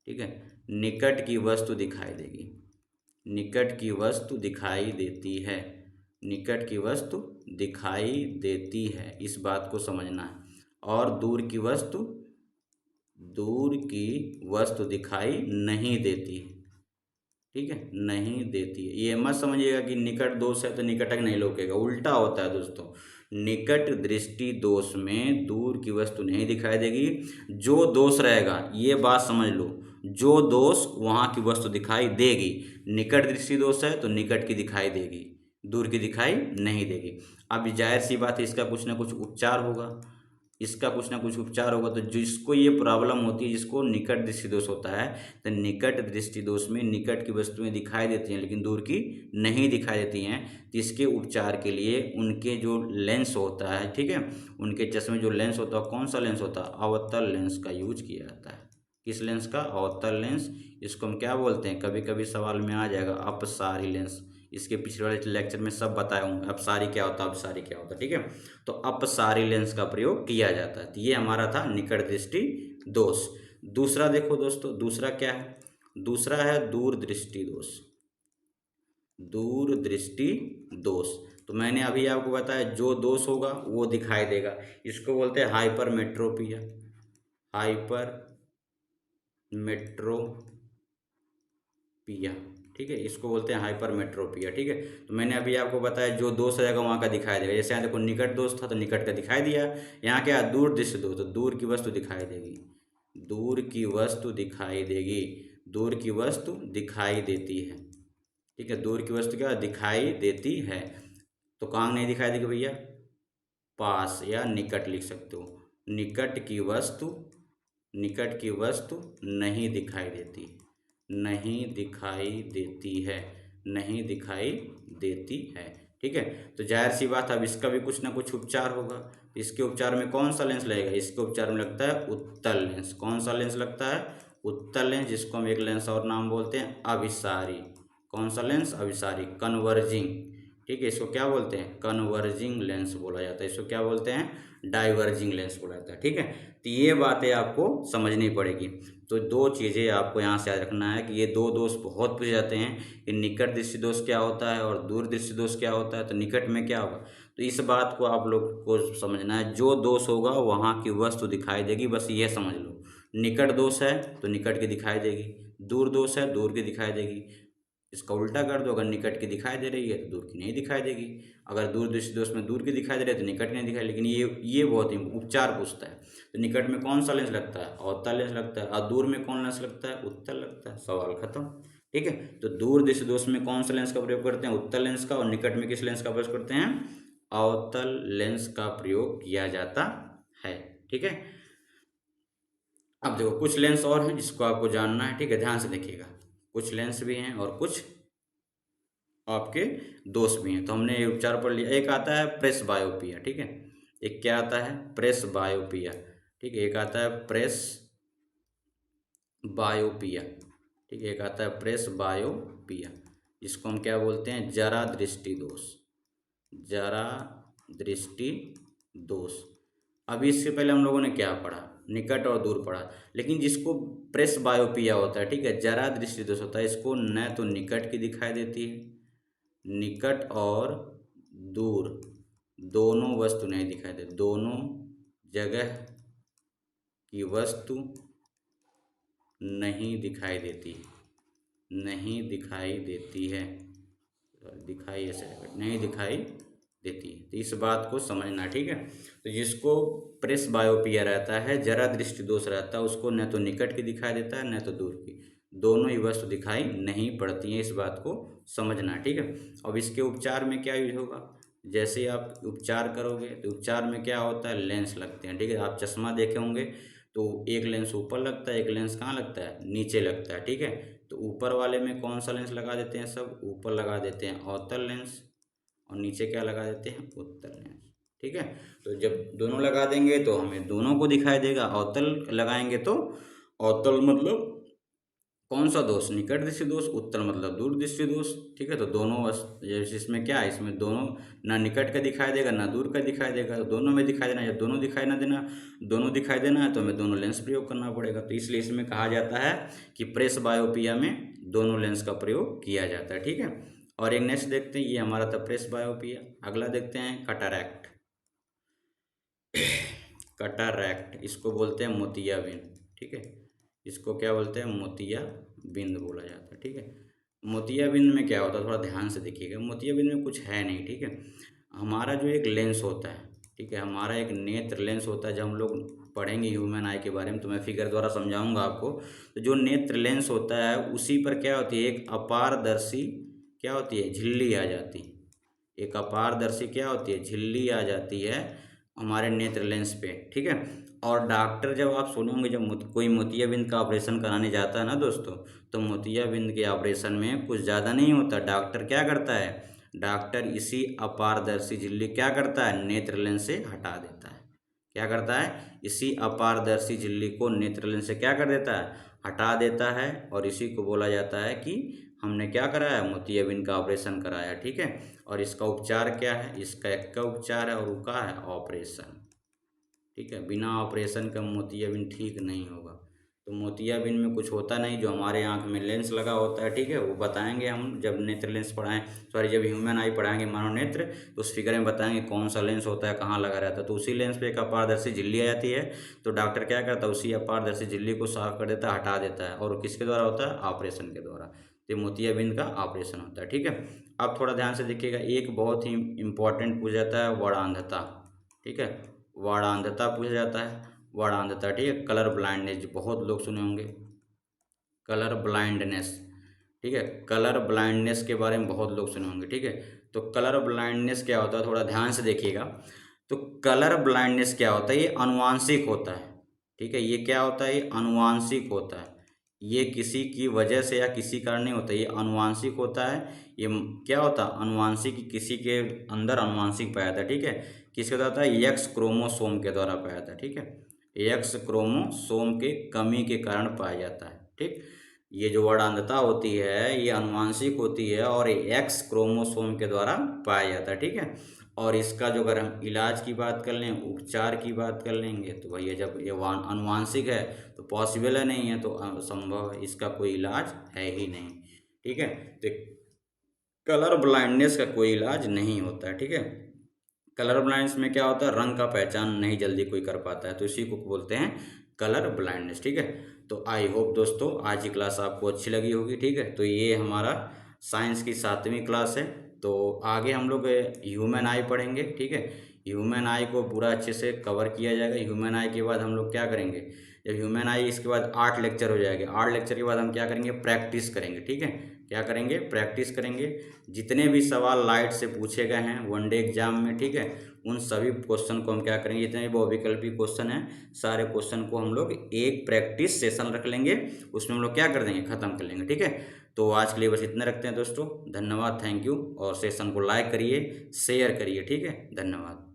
ठीक है। निकट की वस्तु दिखाई देगी, निकट की वस्तु दिखाई देती है, निकट की वस्तु दिखाई देती है, इस बात को समझना है। और दूर की वस्तु दिखाई नहीं देती है, ठीक है, नहीं देती है। ये मत समझिएगा कि निकट दोष है तो निकटक नहीं लोकेगा, उल्टा होता है दोस्तों। निकट दृष्टि दोष में दूर की वस्तु नहीं दिखाई देगी, जो दोष रहेगा ये बात समझ लो, जो दोष वहाँ की वस्तु दिखाई देगी। निकट दृष्टि दोष है तो निकट की दिखाई देगी, दूर की दिखाई नहीं देगी। अब जाहिर सी बात है, इसका कुछ ना कुछ उपचार होगा, इसका कुछ ना कुछ उपचार होगा। तो जिसको ये प्रॉब्लम होती है, जिसको निकट दृष्टि दोष होता है, तो निकट दृष्टि दोष में निकट की वस्तुएं दिखाई देती हैं लेकिन दूर की नहीं दिखाई देती हैं। तो इसके उपचार के लिए उनके जो लेंस होता है, ठीक है, उनके चश्मे जो लेंस होता है, कौन सा लेंस होता है, अवतल लेंस का यूज किया जाता है। किस लेंस का, अवतल लेंस। इसको हम क्या बोलते हैं, कभी कभी सवाल में आ जाएगा, अपसारी लेंस। इसके पिछले वाले लेक्चर में सब बताया हूँ अपसारी क्या होता है, अपसारी क्या होता है, ठीक है। तो अपसारी लेंस का प्रयोग किया जाता है। तो ये हमारा था निकट दृष्टि दोष। दूसरा देखो दोस्तों, दूसरा क्या है, दूसरा है दूर दृष्टि दोष। दूर दृष्टि दोष, तो मैंने अभी आपको बताया जो दोष होगा वो दिखाई देगा, इसको बोलते हैं हाइपरमेट्रोपिया। हाइपरमेट्रोपिया, ठीक है, इसको बोलते हैं हाइपरमेट्रोपिया, ठीक है। तो मैंने अभी आपको बताया जो दोष रहेगा वहाँ का दिखाई देगा। जैसे यहाँ देखो निकट दोष था तो निकट का दिखाई दिया, यहाँ क्या दूर दृष्टि दोष, तो दूर की वस्तु दिखाई देगी, दूर की वस्तु दिखाई देगी, दूर की वस्तु दिखाई देती है, ठीक है। दूर की वस्तु क्या दिखाई देती है, तो कहाँ नहीं दिखाई देगी भैया, पास या निकट लिख सकते हो। निकट की वस्तु, निकट की वस्तु नहीं दिखाई देती, नहीं दिखाई देती है, नहीं दिखाई देती है, ठीक है। तो जाहिर सी बात है, अब इसका भी कुछ ना कुछ उपचार होगा। इसके उपचार में कौन सा लेंस लगेगा, इसके उपचार में लगता है उत्तल लेंस। कौन सा लेंस लगता है, उत्तल लेंस, जिसको हम एक लेंस और नाम बोलते हैं अभिसारी। कौन सा लेंस, अभिसारी, कन्वर्जिंग, ठीक है। इसको क्या बोलते हैं, कन्वर्जिंग लेंस बोला जाता है, इसको क्या बोलते हैं, डाइवर्जिंग लेंस बोला जाता है, ठीक है। तो ये बातें आपको समझनी पड़ेगी। तो दो चीज़ें आपको यहाँ से याद रखना है कि ये दो दोष बहुत पूछे जाते हैं कि निकट दृष्टि दोष क्या होता है और दूर दृष्टि दोष क्या होता है, तो निकट में क्या होगा। तो इस बात को आप लोग को समझना है, जो दोष होगा वहाँ की वस्तु दिखाई देगी, बस ये समझ लो। निकट दोष है तो निकट की दिखाई देगी, दूर दोष है दूर की दिखाई देगी। इसका उल्टा कर दो, अगर निकट की दिखाई दे रही है तो दूर की नहीं दिखाई देगी, अगर दूर दृष्टि दोष में दूर की दिखाई दे रही है तो निकट नहीं दिखाई। लेकिन ये बहुत ही उपचार पूछता है। तो निकट में कौन सा लेंस लगता है, अवतल लेंस लगता है, और दूर में कौन लेंस लगता है, उत्तल लगता है, सवाल खत्म, ठीक है। तो दूर दृष्टि दोष में कौन सा लेंस का प्रयोग करते हैं, उत्तल लेंस का, और निकट में किस लेंस का प्रयोग करते हैं, अवतल लेंस का प्रयोग किया जाता है, ठीक है। अब देखो कुछ लेंस और हैं जिसको आपको जानना है, ठीक है, ध्यान से देखिएगा। कुछ लेंस भी हैं और कुछ आपके दोष भी हैं। तो हमने ये उपचार पढ़ लिया। एक आता है प्रेस बायोपिया, ठीक है, एक क्या आता है, प्रेस बायोपिया, ठीक है, एक आता है प्रेस बायोपिया, ठीक है, एक आता है प्रेस बायोपिया, जिसको हम क्या बोलते हैं, जरा दृष्टि दोष, जरा दृष्टि दोष। अभी इससे पहले हम लोगों ने क्या पढ़ा, निकट और दूर पढ़ा, लेकिन जिसको प्रेस बायोपिया होता है, ठीक है, जरा दृष्टि दोष होता है, इसको न तो निकट की दिखाई देती है, निकट और दूर दोनों वस्तु नहीं दिखाई देती, दोनों जगह की वस्तु नहीं दिखाई देती, नहीं दिखाई देती है, दिखाई ऐसे नहीं दिखाई देती है। तो इस बात को समझना, ठीक है। तो जिसको प्रेस बायोपिया रहता है, जरा दृष्टि दोष रहता है, उसको न तो निकट की दिखाई देता है न तो दूर की, दोनों ही वस्तु दिखाई नहीं पड़ती हैं। इस बात को समझना, ठीक है। अब इसके उपचार में क्या यूज होगा, जैसे ही आप उपचार करोगे तो उपचार में क्या होता है, लेंस लगते हैं, ठीक है। आप चश्मा देखे होंगे तो एक लेंस ऊपर लगता है, एक लेंस कहाँ लगता है, नीचे लगता है, ठीक है। तो ऊपर वाले में कौन सा लेंस लगा देते हैं, सब ऊपर लगा देते हैं अवतल लेंस, और नीचे क्या लगा देते हैं, उत्तल लेंस, ठीक है। तो जब दोनों लगा देंगे तो हमें दोनों को दिखाई देगा। अवतल लगाएंगे तो अवतल मतलब कौन सा दोष, निकट दृष्टि दोष, उत्तल मतलब दूर दृष्टि दोष, ठीक है। तो दोनों जैसे इसमें क्या है, इसमें दोनों ना निकट का दिखाई देगा ना दूर का दिखाई देगा, तो दोनों में दिखाई देना, जब दोनों दिखाई ना देना, दोनों दिखाई देना है तो हमें दोनों लेंस प्रयोग करना पड़ेगा। तो इसलिए इसमें कहा जाता है कि प्रेस बायोपिया में दोनों लेंस का प्रयोग किया जाता है, ठीक है। और एक नेक्स्ट देखते हैं, ये हमारा था प्रेस बायोपिया। अगला देखते हैं कटारैक्ट। कटारैक्ट इसको बोलते हैं मोतियाबिंद, ठीक है। इसको क्या बोलते हैं, मोतियाबिंद बोला जाता है, ठीक है। मोतियाबिंद में क्या होता है, थोड़ा ध्यान से देखिएगा। मोतियाबिंद में कुछ है नहीं, ठीक है। हमारा जो एक लेंस होता है, ठीक है, हमारा एक नेत्र लेंस होता है। जब हम लोग पढ़ेंगे ह्यूमन आई के बारे में तो मैं फिगर द्वारा समझाऊंगा आपको। तो जो नेत्र लेंस होता है उसी पर क्या होती है, एक अपारदर्शी क्या होती है, झिल्ली आ जाती है। एक अपारदर्शी क्या होती है, झिल्ली आ जाती है हमारे नेत्र लेंस पे, ठीक है। और डॉक्टर, जब आप सुने होंगे जब कोई मोतियाबिंद का ऑपरेशन कराने जाता है ना दोस्तों, तो मोतियाबिंद के ऑपरेशन में कुछ ज़्यादा नहीं होता। डॉक्टर क्या करता है, डॉक्टर इसी अपारदर्शी झिल्ली क्या करता है, नेत्र लेंस से हटा देता है। क्या करता है, इसी अपारदर्शी झिल्ली को नेत्र लेंस से क्या कर देता है, हटा देता है। और इसी को बोला जाता है कि हमने क्या कराया, मोतियाबिंद का ऑपरेशन कराया, ठीक है। और इसका उपचार क्या है, इसका एक का उपचार है और वो का है ऑपरेशन, ठीक है। बिना ऑपरेशन का मोतियाबिंद ठीक नहीं होगा। तो मोतियाबिंद में कुछ होता नहीं, जो हमारे आंख में लेंस लगा होता है, ठीक है, वो बताएंगे हम जब नेत्र लेंस पढ़ाएं, सॉरी जब ह्यूमन आई पढ़ाएंगे मनोनेत्र, तो उस फिगर में बताएंगे कौन सा लेंस होता है, कहाँ लगा रहता है। तो उसी लेंस पे एक अपारदर्शी झिल्ली आ जाती है, तो डॉक्टर क्या करता है, उसी अपारदर्शी झिल्ली को साफ कर देता है, हटा देता है। और किसके द्वारा होता है, ऑपरेशन के द्वारा। तो मोतियाबिंद का ऑपरेशन होता है, ठीक है। अब थोड़ा ध्यान से देखिएगा, एक बहुत ही इंपॉर्टेंट पूछ जाता है वर्णांधता, ठीक है। वर्णांधता पूछा जाता है, वर्णांधता, ठीक है। कलर ब्लाइंडनेस बहुत लोग सुने होंगे, कलर ब्लाइंडनेस, ठीक है। कलर ब्लाइंडनेस के बारे में बहुत लोग सुने होंगे, ठीक है। तो कलर ब्लाइंडनेस क्या होता है, थोड़ा ध्यान से देखिएगा। तो कलर ब्लाइंडनेस क्या होता है, ये अनुवांशिक होता है, ठीक है। ये क्या होता है, ये अनुवांशिक होता है। ये किसी की वजह से या किसी कारण नहीं होता, ये अनुवांशिक होता है। ये क्या होता है, अनुवांशिक, किसी के अंदर अनुवांशिक पाया था, ठीक है। किसके द्वारा था, एक्स क्रोमोसोम के द्वारा पाया था, ठीक है। एक्स क्रोमोसोम के कमी के कारण पाया जाता है, ठीक। ये जो वर्णांधता होती है ये अनुवांशिक होती है और एक्स क्रोमोसोम के द्वारा पाया जाता है, ठीक है। और इसका जो अगर हम इलाज की बात कर लें, उपचार की बात कर लेंगे, तो भैया जब ये अनुवांशिक है तो पॉसिबल है नहीं है, तो असंभव है, इसका कोई इलाज है ही नहीं, ठीक है। तो कलर ब्लाइंडनेस का कोई इलाज नहीं होता है, ठीक है। कलर ब्लाइंडनेस में क्या होता है, रंग का पहचान नहीं जल्दी कोई कर पाता है, तो इसी को बोलते हैं कलर ब्लाइंडनेस, ठीक है। तो आई होप दोस्तों आज की क्लास आपको अच्छी लगी होगी, ठीक है। तो ये हमारा साइंस की 7वीं क्लास है। तो आगे हम लोग ह्यूमन आई पढ़ेंगे, ठीक है। ह्यूमन आई को पूरा अच्छे से कवर किया जाएगा। ह्यूमन आई के बाद हम लोग क्या करेंगे, जब ह्यूमन आई इसके बाद 8 लेक्चर हो जाएंगे, 8 लेक्चर के बाद हम क्या करेंगे, प्रैक्टिस करेंगे, ठीक है। क्या करेंगे, प्रैक्टिस करेंगे। जितने भी सवाल लाइट से पूछे गए हैं वनडे एग्जाम में, ठीक है, उन सभी क्वेश्चन को हम क्या करेंगे, जितने भी बहुविकल्पी क्वेश्चन हैं सारे क्वेश्चन को हम लोग एक प्रैक्टिस सेशन रख लेंगे, उसमें हम लोग क्या कर देंगे, ख़त्म कर लेंगे, ठीक है। तो आज के लिए बस इतना रखते हैं दोस्तों, धन्यवाद, थैंक यू। और सेशन को लाइक करिए, शेयर करिए, ठीक है, धन्यवाद।